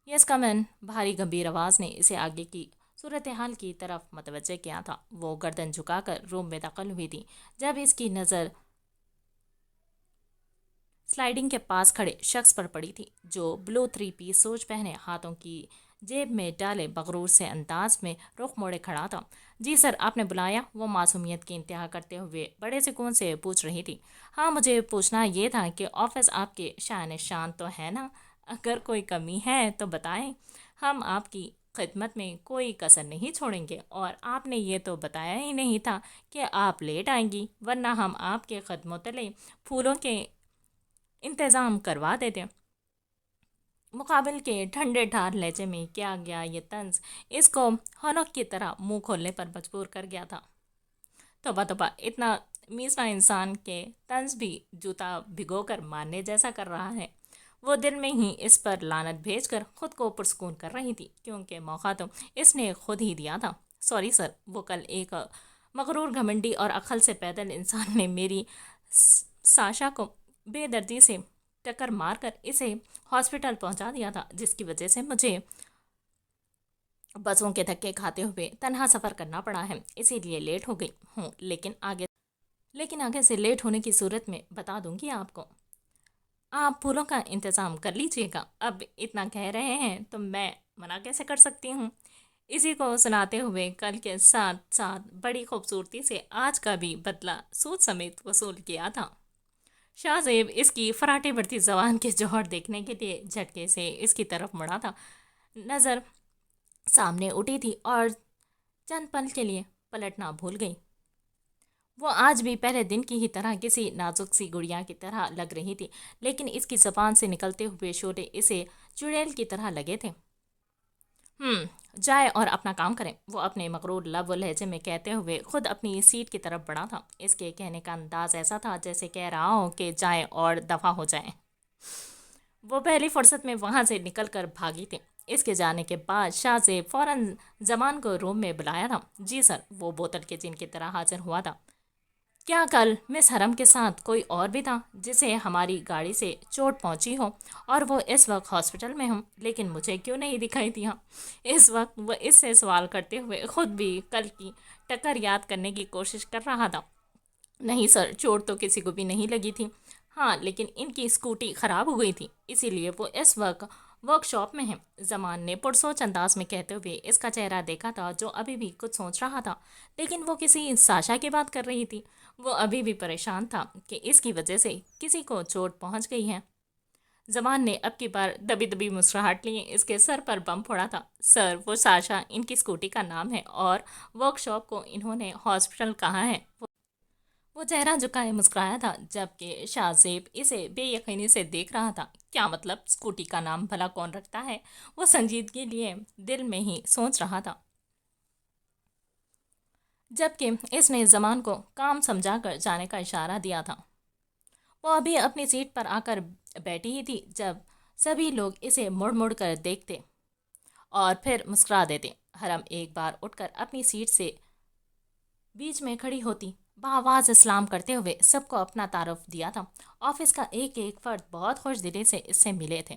یس کم ان، بھاری گمبھیر آواز نے اسے آگے کی صورتحال کی طرف متوجہ کیا تھا۔ وہ گردن جھکا کر روم میں داخل ہوئی تھی جب اس کی نظر سلائڈنگ کے پاس کھڑے شخص پر پڑی تھی، جو بلو 3 پیس سوٹ پہنے ہاتھوں کی جیب میں ڈالے مغرور سے انداز میں رخ موڑے کھڑا تھا۔ جی سر، آپ نے بلایا؟ وہ معصومیت کی انتہا کرتے ہوئے بڑے سکون سے پوچھ رہی تھی۔ ہاں، مجھے پوچھنا یہ تھا کہ آفس آپ کے شان شان تو ہے نا؟ اگر کوئی کمی ہے تو بتائیں، ہم آپ کی خدمت میں کوئی کسر نہیں چھوڑیں گے۔ اور آپ نے یہ تو بتایا ہی نہیں تھا کہ آپ لیٹ آئیں گی، ورنہ ہم آپ کے قدموں تلے پھولوں کے انتظام کروا دیتے۔ مقابل کے ٹھنڈے ٹھار لہجے میں کیا گیا یہ طنز اس کو ہنوک کی طرح منہ کھولنے پر مجبور کر گیا تھا۔ توبہ توبہ، اتنا میسنا انسان کے طنز بھی جوتا بھگو کر مارنے جیسا کر رہا ہے۔ وہ دل میں ہی اس پر لعنت بھیج کر خود کو پرسکون کر رہی تھی، کیونکہ موقع تو اس نے خود ہی دیا تھا۔ سوری سر، وہ کل ایک مغرور گھمنڈی اور عقل سے پیدل انسان نے میری ساشا کو بے دردی سے ٹکر مار کر اسے ہاسپٹل پہنچا دیا تھا، جس کی وجہ سے مجھے بسوں کے دھکے کھاتے ہوئے تنہا سفر کرنا پڑا ہے، اسی لیے لیٹ ہو گئی ہوں۔ لیکن آگے سے لیٹ ہونے کی صورت میں بتا دوں گی آپ کو۔ آپ پھولوں کا انتظام کر لیجئے گا۔ اب اتنا کہہ رہے ہیں تو میں منع کیسے کر سکتی ہوں؟ اسی کو سناتے ہوئے کل کے ساتھ ساتھ بڑی خوبصورتی سے آج کا بھی بدلہ سود سمیت وصول کیا تھا۔ شاہ زیب اس کی فراٹے بڑھتی زبان کے جوہر دیکھنے کے لیے جھٹکے سے اس کی طرف مڑا تھا۔ نظر سامنے اٹھی تھی اور چند پل کے لیے پلٹنا بھول گئی۔ وہ آج بھی پہلے دن کی ہی طرح کسی نازک سی گڑیا کی طرح لگ رہی تھی، لیکن اس کی زبان سے نکلتے ہوئے شعلے اسے چڑیل کی طرح لگے تھے۔ جائے اور اپنا کام کریں، وہ اپنے مغرور لب و لہجے میں کہتے ہوئے خود اپنی سیٹ کی طرف بڑھا تھا۔ اس کے کہنے کا انداز ایسا تھا جیسے کہہ رہا ہو کہ جائیں اور دفع ہو جائیں۔ وہ پہلی فرصت میں وہاں سے نکل کر بھاگی تھی۔ اس کے جانے کے بعد شاہ زیب فوراً زمان کو روم میں بلایا تھا۔ جی سر، وہ بوتل کے جن کی طرح حاضر ہوا تھا۔ کیا کل مس حرم کے ساتھ کوئی اور بھی تھا جسے ہماری گاڑی سے چوٹ پہنچی ہو اور وہ اس وقت ہاسپٹل میں ہوں، لیکن مجھے کیوں نہیں دکھائی دیا؟ اس وقت وہ اس سے سوال کرتے ہوئے خود بھی کل کی ٹکر یاد کرنے کی کوشش کر رہا تھا۔ نہیں سر، چوٹ تو کسی کو بھی نہیں لگی تھی۔ ہاں، لیکن ان کی اسکوٹی خراب ہو گئی تھی، اسی لیے وہ اس وقت ورک شاپ میں ہیں۔ زمان نے پرسوچ انداز میں کہتے ہوئے اس کا چہرہ دیکھا تھا، جو ابھی بھی کچھ سوچ رہا تھا، لیکن وہ کسی ساشا کی بات کر رہی تھی۔ وہ ابھی بھی پریشان تھا کہ اس کی وجہ سے کسی کو چوٹ پہنچ گئی ہے۔ زمان نے اب کی بار دبی دبی مسکراہٹ لیے اس کے سر پر بم پھوڑا تھا۔ سر، وہ ساشا ان کی اسکوٹی کا نام ہے اور ورک شاپ کو انہوں نے ہاسپٹل کہا ہے۔ وہ چہرہ جھکائے مسکرایا تھا، جبکہ شاہ زیب اسے بے یقینی سے دیکھ رہا تھا۔ کیا مطلب؟ اسکوٹی کا نام بھلا کون رکھتا ہے؟ وہ سنجیدگی لیے دل میں ہی سوچ رہا تھا، جبکہ اس نے زمان کو کام سمجھا کر جانے کا اشارہ دیا تھا۔ وہ ابھی اپنی سیٹ پر آ کر بیٹھی ہی تھی جب سبھی لوگ اسے مڑ مڑ کر دیکھتے اور پھر مسکرا دیتے۔ حرم ایک بار اٹھ کر اپنی سیٹ سے بیچ میں کھڑی ہوتی، بآواز اسلام کرتے ہوئے سب کو اپنا تعارف دیا تھا۔ آفس کا ایک ایک فرد بہت خوش دلی سے اس سے ملے تھے۔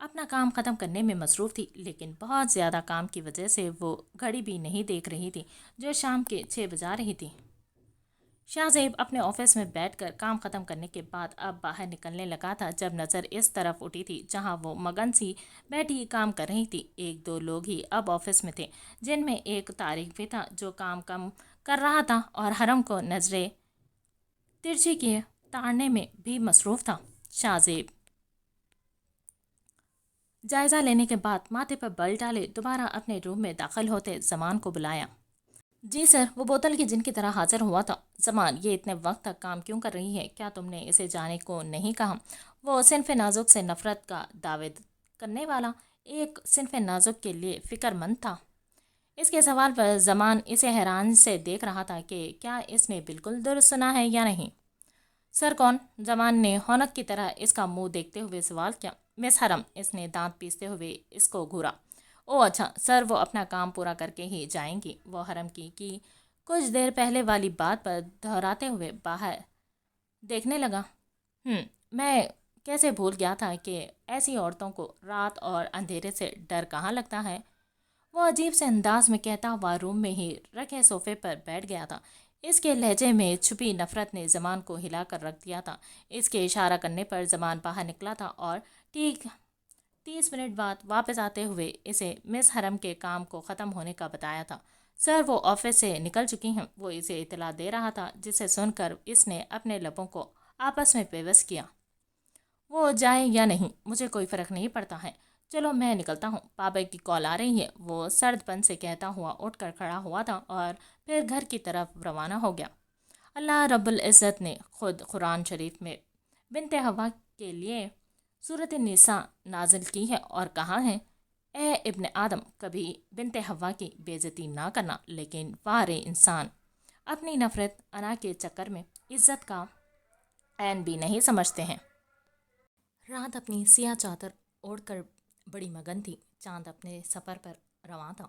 اپنا کام ختم کرنے میں مصروف تھی، لیکن بہت زیادہ کام کی وجہ سے وہ گھڑی بھی نہیں دیکھ رہی تھی جو شام کے 6 بجا رہی تھی۔ شاہ زیب اپنے آفس میں بیٹھ کر کام ختم کرنے کے بعد اب باہر نکلنے لگا تھا جب نظر اس طرف اٹھی تھی جہاں وہ مگن سی بیٹھی کام کر رہی تھی۔ ایک دو لوگ ہی اب آفس میں تھے، جن میں ایک طارق بھی تھا جو کام کم کر رہا تھا اور حرم کو نظریں ترچھی کے تاڑنے میں بھی مصروف تھا۔ شاہ زیب جائزہ لینے کے بعد ماتھے پر بل ڈالے دوبارہ اپنے روم میں داخل ہوتے زمان کو بلایا۔ جی سر، وہ بوتل کی جن کی طرح حاضر ہوا تھا۔ زمان، یہ اتنے وقت تک کام کیوں کر رہی ہے؟ کیا تم نے اسے جانے کو نہیں کہا؟ وہ صنف نازک سے نفرت کا دعوی کرنے والا ایک صنف نازک کے لیے فکر مند تھا۔ اس کے سوال پر زمان اسے حیران سے دیکھ رہا تھا کہ کیا اس نے بالکل درست سنا ہے یا نہیں۔ سر کون؟ زمان نے ہونک کی طرح اس کا منہ دیکھتے ہوئے سوال کیا۔ مس حرم، اس نے دانت پیستے ہوئے اس کو گھورا۔ او اچھا سر، وہ اپنا کام پورا کر کے ہی جائیں گی۔ وہ حرم کی کچھ دیر پہلے والی بات پر دہراتے ہوئے باہر دیکھنے لگا۔ میں کیسے بھول گیا تھا کہ ایسی عورتوں کو رات اور اندھیرے سے ڈر کہاں لگتا ہے۔ وہ عجیب سے انداز میں کہتا ہوا روم میں ہی رکھے صوفے پر بیٹھ گیا تھا۔ اس کے لہجے میں چھپی نفرت نے زمان کو ہلا کر رکھ دیا تھا۔ اس کے اشارہ کرنے پر زمان باہر نکلا تھا اور ٹھیک 30 منٹ بعد واپس آتے ہوئے اسے مس حرم کے کام کو ختم ہونے کا بتایا تھا۔ سر، وہ آفس سے نکل چکی ہیں، وہ اسے اطلاع دے رہا تھا، جسے سن کر اس نے اپنے لبوں کو آپس میں پیوست کیا۔ وہ جائے یا نہیں مجھے کوئی فرق نہیں پڑتا ہے، چلو میں نکلتا ہوں، پاپا کی کال آ رہی ہے۔ وہ سرد پن سے کہتا ہوا اٹھ کر کھڑا ہوا تھا اور پھر گھر کی طرف روانہ ہو گیا۔ اللہ رب العزت نے خود قرآن شریف میں بنت حوا کے لیے سورۃ النساء نازل کی ہے اور کہا ہے، اے ابن آدم، کبھی بنت حوا کی بے عزتی نہ کرنا، لیکن وارے انسان اپنی نفرت انا کے چکر میں عزت کا عین بھی نہیں سمجھتے ہیں۔ رات اپنی سیاہ چادر اوڑھ کر بڑی مگن تھی، چاند اپنے سفر پر رواں تھا۔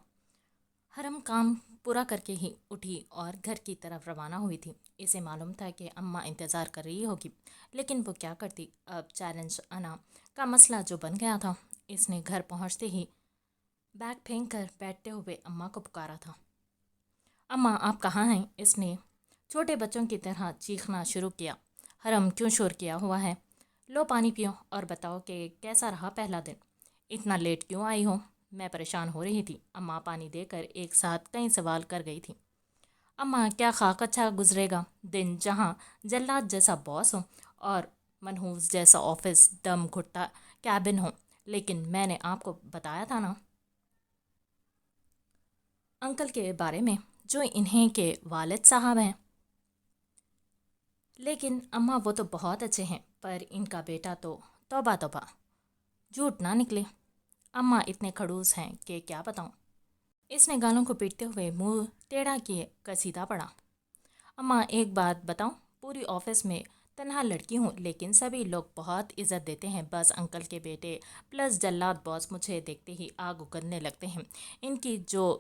حرم کام پورا کر کے ہی اٹھی اور گھر کی طرف روانہ ہوئی تھی۔ اسے معلوم تھا کہ اماں انتظار کر رہی ہوگی، لیکن وہ کیا کرتی؟ اب چیلنج انا کا مسئلہ جو بن گیا تھا۔ اس نے گھر پہنچتے ہی بیگ پھینک کر بیٹھتے ہوئے اماں کو پکارا تھا۔ اماں، آپ کہاں ہیں؟ اس نے چھوٹے بچوں کی طرح چیخنا شروع کیا۔ حرم، کیوں شور کیا ہوا ہے؟ لو پانی پیو اور بتاؤ کہ کیسا رہا پہلا دن؟ اتنا لیٹ کیوں آئی ہو؟ میں پریشان ہو رہی تھی۔ اماں پانی دے کر ایک ساتھ کئی سوال کر گئی تھی۔ اماں، کیا خاک اچھا گزرے گا دن جہاں جلاد جیسا باس ہو اور منحوس جیسا آفس دم گھٹا کیبن ہو؟ لیکن میں نے آپ کو بتایا تھا نا انکل کے بارے میں، جو انہیں کے والد صاحب ہیں۔ لیکن اماں، وہ تو بہت اچھے ہیں، پر ان کا بیٹا تو توبہ توبہ، جھوٹ نہ نکلے۔ اماں اتنے کھڑوس ہیں کہ کیا بتاؤں۔ اس نے گالوں کو پیٹتے ہوئے منہ ٹیڑھا کیے قصیدہ پڑھا۔ اماں، ایک بات بتاؤں، پوری آفس میں تنہا لڑکی ہوں، لیکن سبھی لوگ بہت عزت دیتے ہیں۔ بس انکل کے بیٹے پلس جلاد باس مجھے دیکھتے ہی آگ اگلنے لگتے ہیں۔ ان کی جو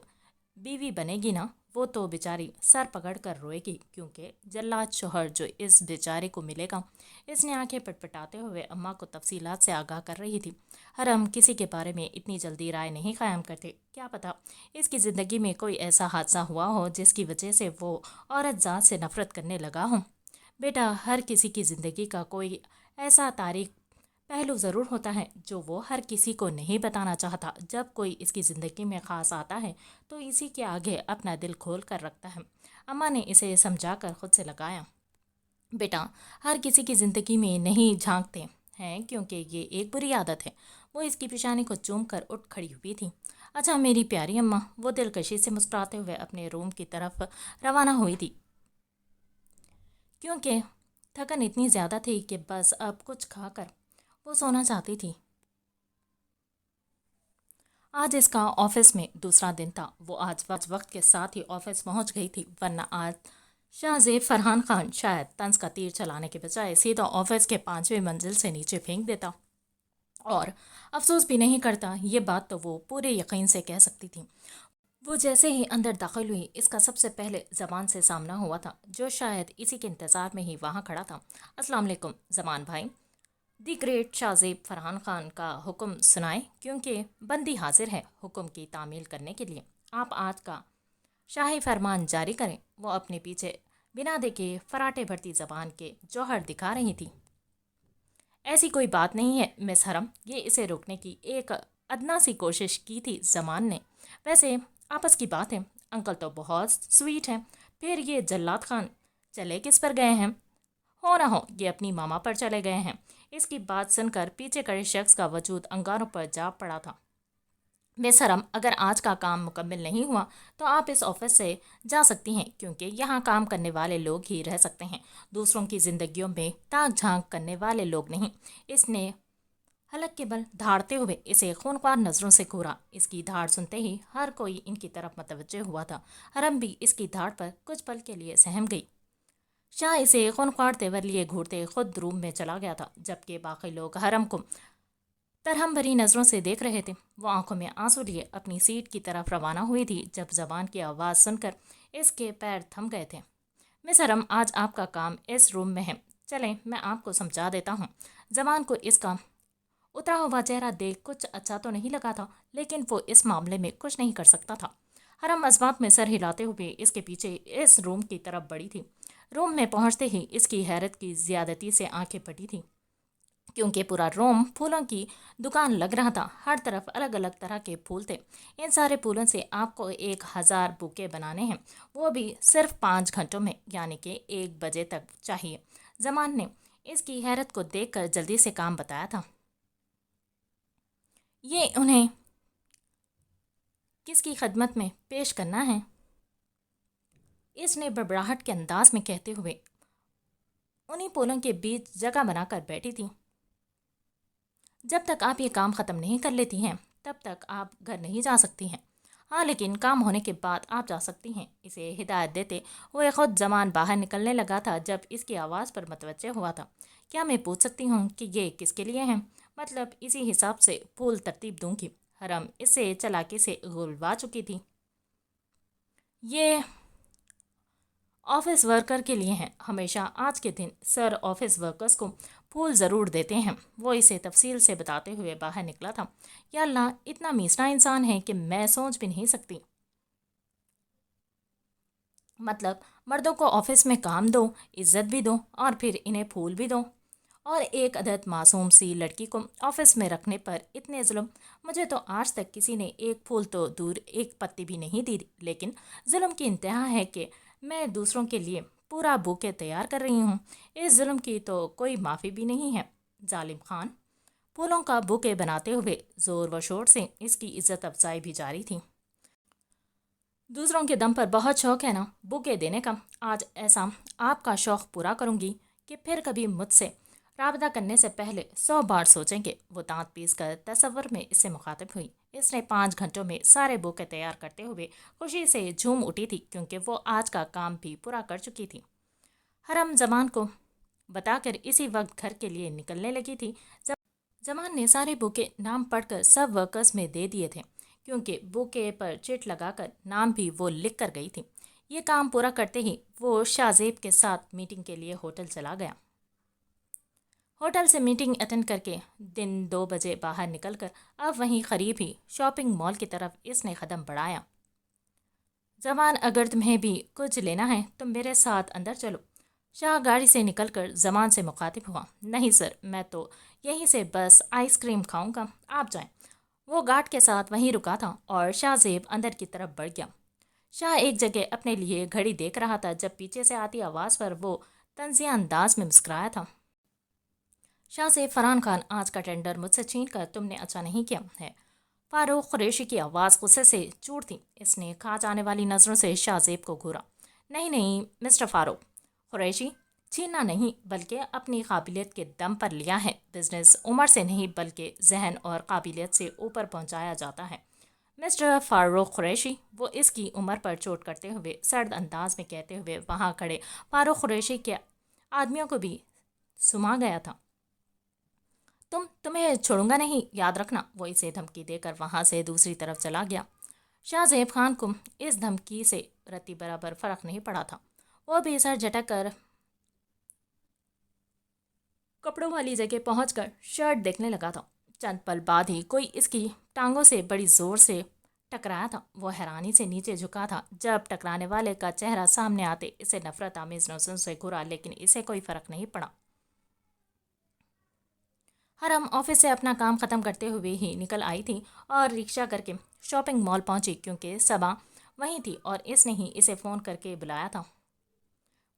بیوی بنے گی نا، وہ تو بیچاری سر پکڑ کر روئے گی، کیونکہ جلاد شوہر جو اس بیچارے کو ملے گا۔ اس نے آنکھیں پٹپٹاتے ہوئے اماں کو تفصیلات سے آگاہ کر رہی تھی۔ حرم کسی کے بارے میں اتنی جلدی رائے نہیں قائم کرتے، کیا پتا اس کی زندگی میں کوئی ایسا حادثہ ہوا ہو جس کی وجہ سے وہ عورت ذات سے نفرت کرنے لگا ہو۔ بیٹا، ہر کسی کی زندگی کا کوئی ایسا تاریک پہلو ضرور ہوتا ہے جو وہ ہر کسی کو نہیں بتانا چاہتا۔ جب کوئی اس کی زندگی میں خاص آتا ہے تو اسی کے آگے اپنا دل کھول کر رکھتا ہے۔ اماں نے اسے سمجھا کر خود سے لگایا۔ بیٹا، ہر کسی کی زندگی میں نہیں جھانکتے ہیں، کیونکہ یہ ایک بری عادت ہے۔ وہ اس کی پیشانی کو چوم کر اٹھ کھڑی ہوئی تھی۔ اچھا میری پیاری اماں، وہ دلکشی سے مسکراتے ہوئے اپنے روم کی طرف روانہ ہوئی تھی، کیونکہ تھکن اتنی زیادہ تھی کہ بس اب کچھ کھا کر وہ سونا چاہتی تھی۔ آج اس کا آفس میں دوسرا دن تھا۔ وہ آج وقت کے ساتھ ہی آفس پہنچ گئی تھی، ورنہ آج شاہ زیب فرحان خان شاید طنز کا تیر چلانے کے بجائے سیدھا آفس کے 5ویں منزل سے نیچے پھینک دیتا، اور افسوس بھی نہیں کرتا۔ یہ بات تو وہ پورے یقین سے کہہ سکتی تھی۔ وہ جیسے ہی اندر داخل ہوئی، اس کا سب سے پہلے زمان سے سامنا ہوا تھا، جو شاید اسی کے انتظار میں ہی وہاں کھڑا تھا۔ السلام علیکم زمان بھائی۔ دی گریٹ شاہ فرحان خان کا حکم سنائے کیونکہ بندی حاضر ہے حکم کی تعمیل کرنے کے لیے۔ آپ آج کا شاہی فرمان جاری کریں۔ وہ اپنے پیچھے بنا دیکھے فراٹے بھرتی زبان کے جوہر دکھا رہی تھی۔ ایسی کوئی بات نہیں ہے مس حرم، یہ اسے روکنے کی ایک ادنا سی کوشش کی تھی زمان نے۔ ویسے آپس کی بات ہے، انکل تو بہت سویٹ ہیں، پھر یہ جلاد خان چلے کس پر گئے ہیں؟ ہو نہ ہو یہ اپنی ماما پر چلے گئے ہیں۔ اس کی بات سن کر پیچھے کڑے شخص کا وجود انگاروں پر جا پڑا تھا۔ مس حرم، اگر آج کا کام مکمل نہیں ہوا تو آپ اس آفس سے جا سکتی ہیں، کیونکہ یہاں کام کرنے والے لوگ ہی رہ سکتے ہیں، دوسروں کی زندگیوں میں تاک جھانک کرنے والے لوگ نہیں۔ اس نے حلق کے بل دھاڑتے ہوئے اسے خونخوار نظروں سے گھورا۔ اس کی دھاڑ سنتے ہی ہر کوئی ان کی طرف متوجہ ہوا تھا۔ حرم بھی اس کی دھاڑ پر کچھ پل کے لیے سہم گئی۔ شاہ اسے خونخوار تیور لیے گھورتے خود روم میں چلا گیا تھا، جبکہ باقی لوگ حرم کو ترہم بھری نظروں سے دیکھ رہے تھے۔ وہ آنکھوں میں آنسو لیے اپنی سیٹ کی طرف روانہ ہوئی تھی جب زبان کی آواز سن کر اس کے پیر تھم گئے تھے۔ مس حرم، آج آپ کا کام اس روم میں ہے، چلیں میں آپ کو سمجھا دیتا ہوں۔ زبان کو اس کا اترا ہوا چہرہ دیکھ کچھ اچھا تو نہیں لگا تھا، لیکن وہ اس معاملے میں کچھ نہیں کر سکتا تھا۔ حرم اسباب میں سر ہلاتے ہوئے اس کے پیچھے اس روم کی طرف بڑھی تھی۔ روم میں پہنچتے ہی اس کی حیرت کی زیادتی سے آنکھیں پھٹی تھیں، کیونکہ پورا روم پھولوں کی دکان لگ رہا تھا۔ ہر طرف الگ الگ طرح کے پھول تھے۔ ان سارے پھولوں سے آپ کو 1000 بوکے بنانے ہیں، وہ بھی صرف 5 گھنٹوں میں، یعنی کہ 1 بجے تک چاہیے۔ زمان نے اس کی حیرت کو دیکھ کر جلدی سے کام بتایا تھا۔ یہ انہیں کس کی خدمت میں پیش کرنا ہے؟ اس نے بڑبڑاہٹ کے انداز میں کہتے ہوئے انہیں پھولوں کے بیچ جگہ بنا کر بیٹھی تھی۔ جب تک آپ یہ کام ختم نہیں کر لیتی ہیں تب تک آپ گھر نہیں جا سکتی ہیں۔ ہاں، لیکن کام ہونے کے بعد آپ جا سکتی ہیں۔ اسے ہدایت دیتے ہوئے خود زمان باہر نکلنے لگا تھا جب اس کی آواز پر متوجہ ہوا تھا۔ کیا میں پوچھ سکتی ہوں کہ یہ کس کے لیے ہیں؟ مطلب اسی حساب سے پھول ترتیب دوں گی۔ حرم اس سے چلاکی سے غلوا چکی تھی۔ یہ آفس ورکر کے لیے ہیں۔ ہمیشہ آج کے دن سر آفس ورکرز کو پھول ضرور دیتے ہیں۔ وہ اسے تفصیل سے بتاتے ہوئے باہر نکلا تھا۔ یا اللہ، اتنا میسنا انسان ہے کہ میں سوچ بھی نہیں سکتی۔ مطلب مردوں کو آفس میں کام دو، عزت بھی دو، اور پھر انہیں پھول بھی دو، اور ایک عدد معصوم سی لڑکی کو آفس میں رکھنے پر اتنے ظلم۔ مجھے تو آج تک کسی نے ایک پھول تو دور ایک پتی بھی نہیں دی، لیکن ظلم کی انتہا ہے کہ میں دوسروں کے لیے پورا بوکے تیار کر رہی ہوں۔ اس ظلم کی تو کوئی معافی بھی نہیں ہے۔ ظالم خان پھولوں کا بوکے بناتے ہوئے زور و شور سے اس کی عزت افزائی بھی جاری تھی۔ دوسروں کے دم پر بہت شوق ہے نا بوکے دینے کا؟ آج ایسا آپ کا شوق پورا کروں گی کہ پھر کبھی مجھ سے رابطہ کرنے سے پہلے 100 بار سوچیں گے۔ وہ دانت پیس کر تصور میں اس سے مخاطب ہوئی۔ اس نے 5 گھنٹوں میں سارے بوکے تیار کرتے ہوئے خوشی سے جھوم اٹھی تھی، کیونکہ وہ آج کا کام بھی پورا کر چکی تھی۔ حرم زمان کو بتا کر اسی وقت گھر کے لیے نکلنے لگی تھی۔ زمان نے سارے بوکے نام پڑھ کر سب ورکرز میں دے دیے تھے، کیونکہ بوکے پر چٹ لگا کر نام بھی وہ لکھ کر گئی تھی۔ یہ کام پورا کرتے ہی وہ شاہ زیب کے ساتھ میٹنگ کے لیے ہوٹل چلا گیا۔ ہوٹل سے میٹنگ اٹینڈ کر کے دن 2 بجے باہر نکل کر اب وہیں قریب ہی شاپنگ مال کی طرف اس نے قدم بڑھایا۔ زمان، اگر تمہیں بھی کچھ لینا ہے تو میرے ساتھ اندر چلو۔ شاہ گاڑی سے نکل کر زمان سے مخاطب ہوا۔ نہیں سر، میں تو یہیں سے بس آئس کریم کھاؤں گا، آپ جائیں۔ وہ گارڈ کے ساتھ وہیں رکا تھا اور شاہ زیب اندر کی طرف بڑھ گیا۔ شاہ ایک جگہ اپنے لیے گھڑی دیکھ رہا تھا جب پیچھے سے آتی آواز پر وہ طنزیہ انداز میں مسکرایا تھا۔ شاہ زیب، فرحان خان آج کا ٹینڈر مجھ سے چھین کر تم نے اچھا نہیں کیا ہے۔ فاروق قریشی کی آواز غصے سے چور تھی۔ اس نے کھا جانے والی نظروں سے شاہ زیب کو گھورا۔ نہیں نہیں مسٹر فاروق قریشی، چھیننا نہیں بلکہ اپنی قابلیت کے دم پر لیا ہے۔ بزنس عمر سے نہیں بلکہ ذہن اور قابلیت سے اوپر پہنچایا جاتا ہے۔ مسٹر فاروق قریشی، وہ اس کی عمر پر چوٹ کرتے ہوئے سرد انداز میں کہتے ہوئے وہاں کھڑے فاروق قریشی کے آدمیوں کو بھی سما گیا تھا۔ تمہیں چھوڑوں گا نہیں، یاد رکھنا۔ وہ اسے دھمکی دے کر وہاں سے دوسری طرف چلا گیا۔ شاہ زیب خان کو اس دھمکی سے رتی برابر فرق نہیں پڑا تھا۔ وہ بھی سر جھٹک کر کپڑوں والی جگہ پہنچ کر شرٹ دیکھنے لگا تھا۔ چند پل بعد ہی کوئی اس کی ٹانگوں سے بڑی زور سے ٹکرایا تھا۔ وہ حیرانی سے نیچے جھکا تھا جب ٹکرانے والے کا چہرہ سامنے آتے اسے نفرت آمیز نظروں سے گھورا، لیکن اسے کوئی فرق نہیں پڑا۔ حرم آفس سے اپنا کام ختم کرتے ہوئے ہی نکل آئی تھی اور رکشہ کر کے شاپنگ مال پہنچی، کیونکہ صبا وہیں تھی اور اس نے ہی اسے فون کر کے بلایا تھا۔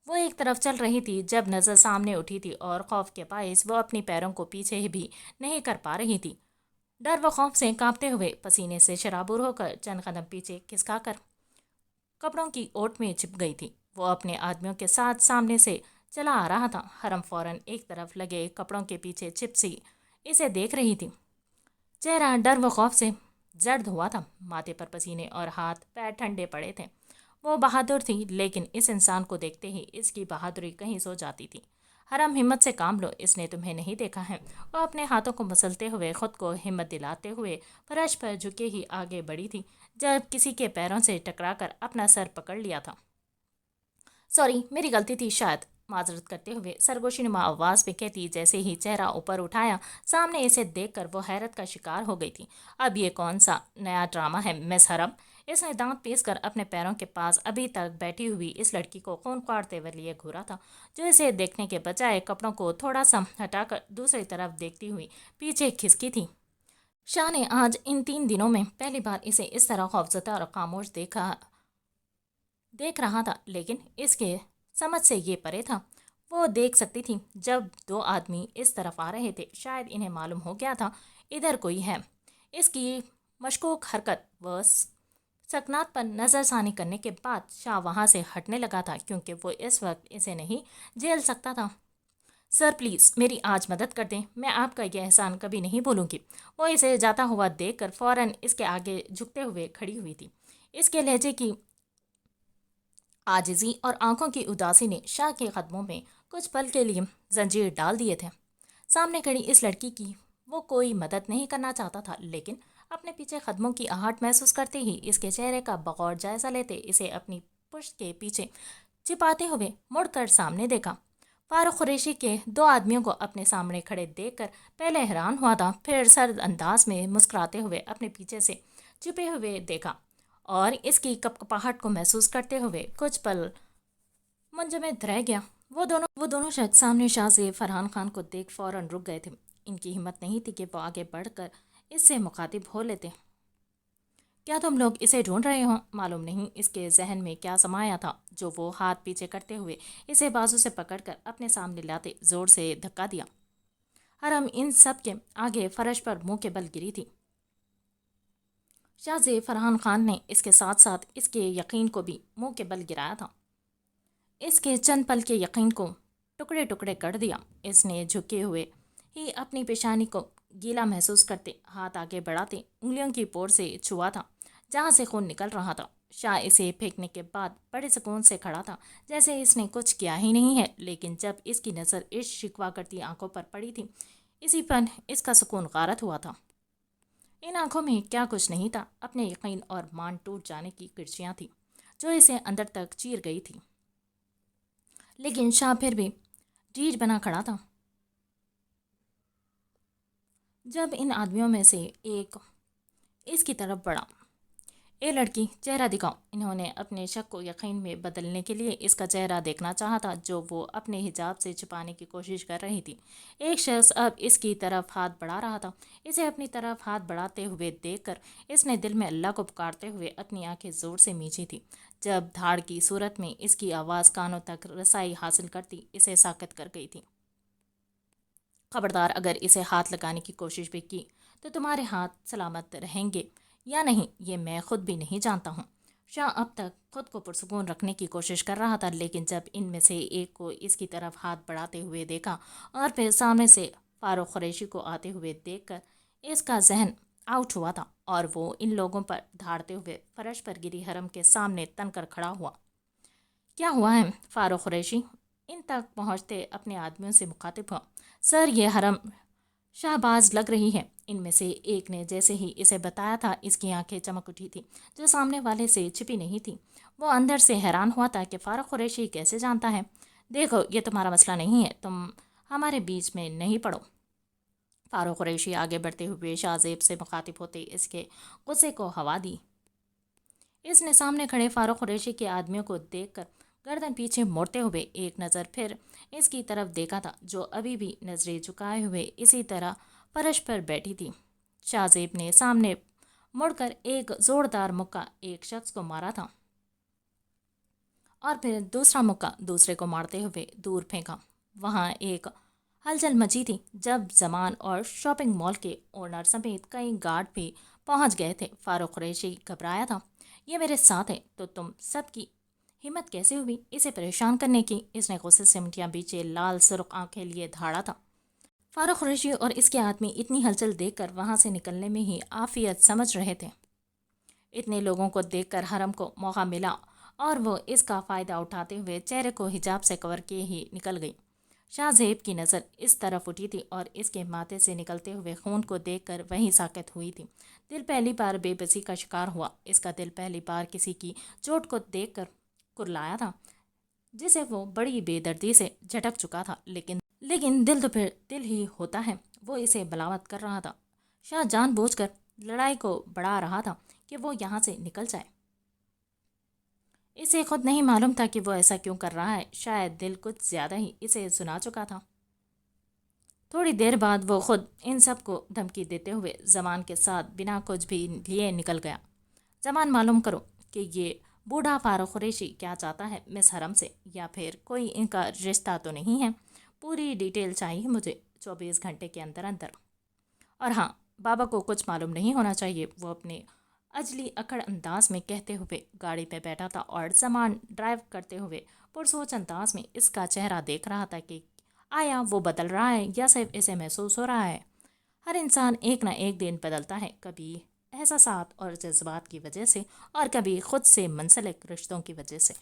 وہ ایک طرف چل رہی تھی جب نظر سامنے اٹھی تھی اور خوف کے باعث وہ اپنی پیروں کو پیچھے بھی نہیں کر پا رہی تھی۔ ڈر و خوف سے کانپتے ہوئے پسینے سے شرابور ہو کر چند قدم پیچھے کھسکا کر کپڑوں کی اوٹ میں چھپ گئی تھی۔ وہ اپنے آدمیوں کے ساتھ سامنے سے چلا آ رہا تھا۔ حرم فوراً ایک طرف لگے کپڑوں کے پیچھے چھپ سی اسے دیکھ رہی تھی۔ چہرہ ڈر و خوف سے زرد ہوا تھا، ماتھے پر پسینے اور ہاتھ پیر ٹھنڈے پڑے تھے۔ وہ بہادر تھی، لیکن اس انسان کو دیکھتے ہی اس کی بہادری کہیں سو جاتی تھی۔ حرم، ہمت سے کام لو، اس نے تمہیں نہیں دیکھا ہے۔ وہ اپنے ہاتھوں کو مسلتے ہوئے خود کو ہمت دلاتے ہوئے فرش پر جھکے ہی آگے بڑھی تھی جب کسی کے پیروں سے ٹکرا کر اپنا سر پکڑ لیا تھا۔ سوری، میری غلطی تھی شاید، معذرت کرتے ہوئے سرگوشی نما آواز میں کہتی جیسے ہی چہرہ اوپر اٹھایا۔ سامنے اسے دیکھ کر وہ حیرت کا شکار ہو گئی تھی۔ اب یہ کون سا نیا ڈرامہ ہے مس حرم؟ اس نے دانت پیس کر اپنے پیروں کے پاس ابھی تک بیٹھی ہوئی اس لڑکی کو خون خوارتے ہوئے لیے گھورا تھا، جو اسے دیکھنے کے بجائے کپڑوں کو تھوڑا سا ہٹا کر دوسری طرف دیکھتی ہوئی پیچھے کھسکی تھی۔ شاہ نے آج ان 3 دنوں میں پہلی بار اسے اس طرح خوفزدہ اور خاموش دیکھ رہا تھا، لیکن اس کے سمجھ سے یہ پرے تھا۔ وہ دیکھ سکتی تھی جب 2 آدمی اس طرف آ رہے تھے، شاید انہیں معلوم ہو گیا تھا ادھر کوئی ہے۔ اس کی مشکوک حرکت و سکنات پر نظر ثانی کرنے کے بعد شاہ وہاں سے ہٹنے لگا تھا، کیونکہ وہ اس وقت اسے نہیں جھیل سکتا تھا۔ سر پلیز میری آج مدد کر دیں، میں آپ کا یہ احسان کبھی نہیں بھولوں گی۔ وہ اسے جاتا ہوا دیکھ کر فوراً اس کے آگے جھکتے ہوئے کھڑی ہوئی تھی۔ اس کے لہجے کی عاجزی اور آنکھوں کی اداسی نے شاہ کے قدموں میں کچھ پل کے لیے زنجیر ڈال دیے تھے۔ سامنے کھڑی اس لڑکی کی وہ کوئی مدد نہیں کرنا چاہتا تھا، لیکن اپنے پیچھے قدموں کی آہٹ محسوس کرتے ہی اس کے چہرے کا بغور جائزہ لیتے اسے اپنی پشت کے پیچھے چھپاتے ہوئے مڑ کر سامنے دیکھا۔ فاروق قریشی کے 2 آدمیوں کو اپنے سامنے کھڑے دیکھ کر پہلے حیران ہوا تھا، پھر سرد انداز میں مسکراتے ہوئے اپنے پیچھے سے چھپے ہوئے دیکھا اور اس کی کپکپاہٹ کو محسوس کرتے ہوئے کچھ پل منجمد رہ گیا۔ وہ دونوں شخص سامنے شاہ سے فرحان خان کو دیکھ فوراً رک گئے تھے۔ ان کی ہمت نہیں تھی کہ وہ آگے بڑھ کر اس سے مخاطب ہو لیتے۔ کیا تم لوگ اسے ڈھونڈ رہے ہو؟ معلوم نہیں اس کے ذہن میں کیا سمایا تھا جو وہ ہاتھ پیچھے کرتے ہوئے اسے بازو سے پکڑ کر اپنے سامنے لاتے زور سے دھکا دیا۔ حرم ان سب کے آگے فرش پر منہ کے بل گری تھی۔ شاہ سے فرحان خان نے اس کے ساتھ ساتھ اس کے یقین کو بھی منہ کے بل گرایا تھا۔ اس کے چند پل کے یقین کو ٹکڑے ٹکڑے کر دیا۔ اس نے جھکے ہوئے ہی اپنی پیشانی کو گیلا محسوس کرتے ہاتھ آگے بڑھاتے انگلیوں کی پور سے چھوا تھا جہاں سے خون نکل رہا تھا۔ شاہ اسے پھینکنے کے بعد بڑے سکون سے کھڑا تھا، جیسے اس نے کچھ کیا ہی نہیں ہے، لیکن جب اس کی نظر اس شکوا کرتی آنکھوں پر پڑی تھی، اسی پر اس کا سکون غارت ہوا تھا۔ ان آنکھوں میں کیا کچھ نہیں تھا، اپنے یقین اور مان ٹوٹ جانے کی کرچیاں تھیں جو اسے اندر تک چیر گئی تھی۔ لیکن شاہ پھر بھی ڈھیٹ بنا کھڑا تھا۔ جب ان آدمیوں میں سے ایک اس کی طرف بڑھا، اے لڑکی چہرہ دکھاؤ۔ انہوں نے اپنے شک کو یقین میں بدلنے کے لیے اس کا چہرہ دیکھنا چاہا تھا جو وہ اپنے حجاب سے چھپانے کی کوشش کر رہی تھی۔ ایک شخص اب اس کی طرف ہاتھ بڑھا رہا تھا۔ اسے اپنی طرف ہاتھ بڑھاتے ہوئے دیکھ کر اس نے دل میں اللہ کو پکارتے ہوئے اپنی آنکھیں زور سے میچی تھی، جب دھاڑ کی صورت میں اس کی آواز کانوں تک رسائی حاصل کرتی اسے ساکت کر گئی تھی۔ خبردار، اگر اسے ہاتھ لگانے کی کوشش بھی کی تو تمہارے ہاتھ سلامت رہیں گے یا نہیں یہ میں خود بھی نہیں جانتا ہوں۔ شاہ اب تک خود کو پرسکون رکھنے کی کوشش کر رہا تھا، لیکن جب ان میں سے ایک کو اس کی طرف ہاتھ بڑھاتے ہوئے دیکھا اور پھر سامنے سے فاروق قریشی کو آتے ہوئے دیکھ کر اس کا ذہن آؤٹ ہوا تھا اور وہ ان لوگوں پر دھاڑتے ہوئے فرش پر گری حرم کے سامنے تن کر کھڑا ہوا۔ کیا ہوا ہے؟ فاروق قریشی ان تک پہنچتے اپنے آدمیوں سے مخاطب ہوا۔ سر، یہ حرم شہباز لگ رہی ہے۔ ان میں سے ایک نے جیسے ہی اسے بتایا تھا اس کی آنکھیں چمک اٹھی تھی جو سامنے والے سے چھپی نہیں تھی۔ وہ اندر سے حیران ہوا تھا کہ فاروق قریشی کیسے جانتا ہے۔ دیکھو، یہ تمہارا مسئلہ نہیں ہے، تم ہمارے بیچ میں نہیں پڑو۔ فاروق قریشی آگے بڑھتے ہوئے شاہ زیب سے مخاطب ہوتے اس کے غصے کو ہوا دی۔ اس نے سامنے کھڑے فاروق قریشی کے آدمیوں کو دیکھ کر گردن پیچھے موڑتے ہوئے ایک نظر پھر اس کی طرف دیکھا تھا، جو ابھی بھی نظریں جھکائے ہوئے اسی طرح فرش پر بیٹھی تھی۔ شاہ زیب نے سامنے مڑ کر ایک زوردار مکہ ایک شخص کو مارا تھا اور پھر دوسرا مکہ دوسرے کو مارتے ہوئے دور پھینکا۔ وہاں ایک ہلچل مچی تھی جب زمان اور شاپنگ مال کے اونر سمیت کئی گارڈ بھی پہنچ گئے تھے۔ فاروق قریشی گھبرایا تھا۔ یہ میرے ساتھ ہے تو تم سب کی ہمت کیسے ہوئی اسے پریشان کرنے کی؟ اس نے غصے سے منٹیاں بیچے لال سرخ آنکھیں لیے دھاڑا تھا۔ فاروق قریشی اور اس کے آدمی اتنی ہلچل دیکھ کر وہاں سے نکلنے میں ہی عافیت سمجھ رہے تھے۔ اتنے لوگوں کو دیکھ کر حرم کو موقع ملا اور وہ اس کا فائدہ اٹھاتے ہوئے چہرے کو حجاب سے کور کیے ہی نکل گئی۔ شاہ زیب کی نظر اس طرف اٹھی تھی اور اس کے ماتھے سے نکلتے ہوئے خون کو دیکھ کر وہیں ساکت ہوئی تھی۔ دل پہلی بار بے بسی کا شکار ہوا۔ اس کا دل پہلی بار کسی کی چوٹ کو دیکھ کر کرلایا تھا جسے وہ بڑی بے دردی سے جھٹک چکا تھا، لیکن دل تو پھر دل ہی ہوتا ہے۔ وہ اسے بلاوت کر رہا تھا۔ شاہ جان بوجھ کر لڑائی کو بڑھا رہا تھا کہ وہ یہاں سے نکل جائے۔ اسے خود نہیں معلوم تھا کہ وہ ایسا کیوں کر رہا ہے۔ شاید دل کچھ زیادہ ہی اسے سنا چکا تھا۔ تھوڑی دیر بعد وہ خود ان سب کو دھمکی دیتے ہوئے زمان کے ساتھ بنا کچھ بھی لیے نکل گیا۔ زمان معلوم کرو کہ یہ بوڑھا فاروق قریشی کیا چاہتا ہے مس حرم سے، یا پھر کوئی ان کا رشتہ تو نہیں ہے؟ پوری ڈیٹیل چاہیے مجھے 24 گھنٹے کے اندر اندر۔ اور ہاں، بابا کو کچھ معلوم نہیں ہونا چاہیے۔ وہ اپنے اجلی اکڑ انداز میں کہتے ہوئے گاڑی پہ بیٹھا تھا اور زمان ڈرائیو کرتے ہوئے پرسوچ انداز میں اس کا چہرہ دیکھ رہا تھا کہ آیا وہ بدل رہا ہے یا صرف اسے محسوس ہو رہا ہے۔ ہر انسان ایک نہ ایک دن بدلتا ہے، کبھی احساسات اور جذبات کی وجہ سے اور کبھی خود سے منسلک رشتوں کی وجہ سے۔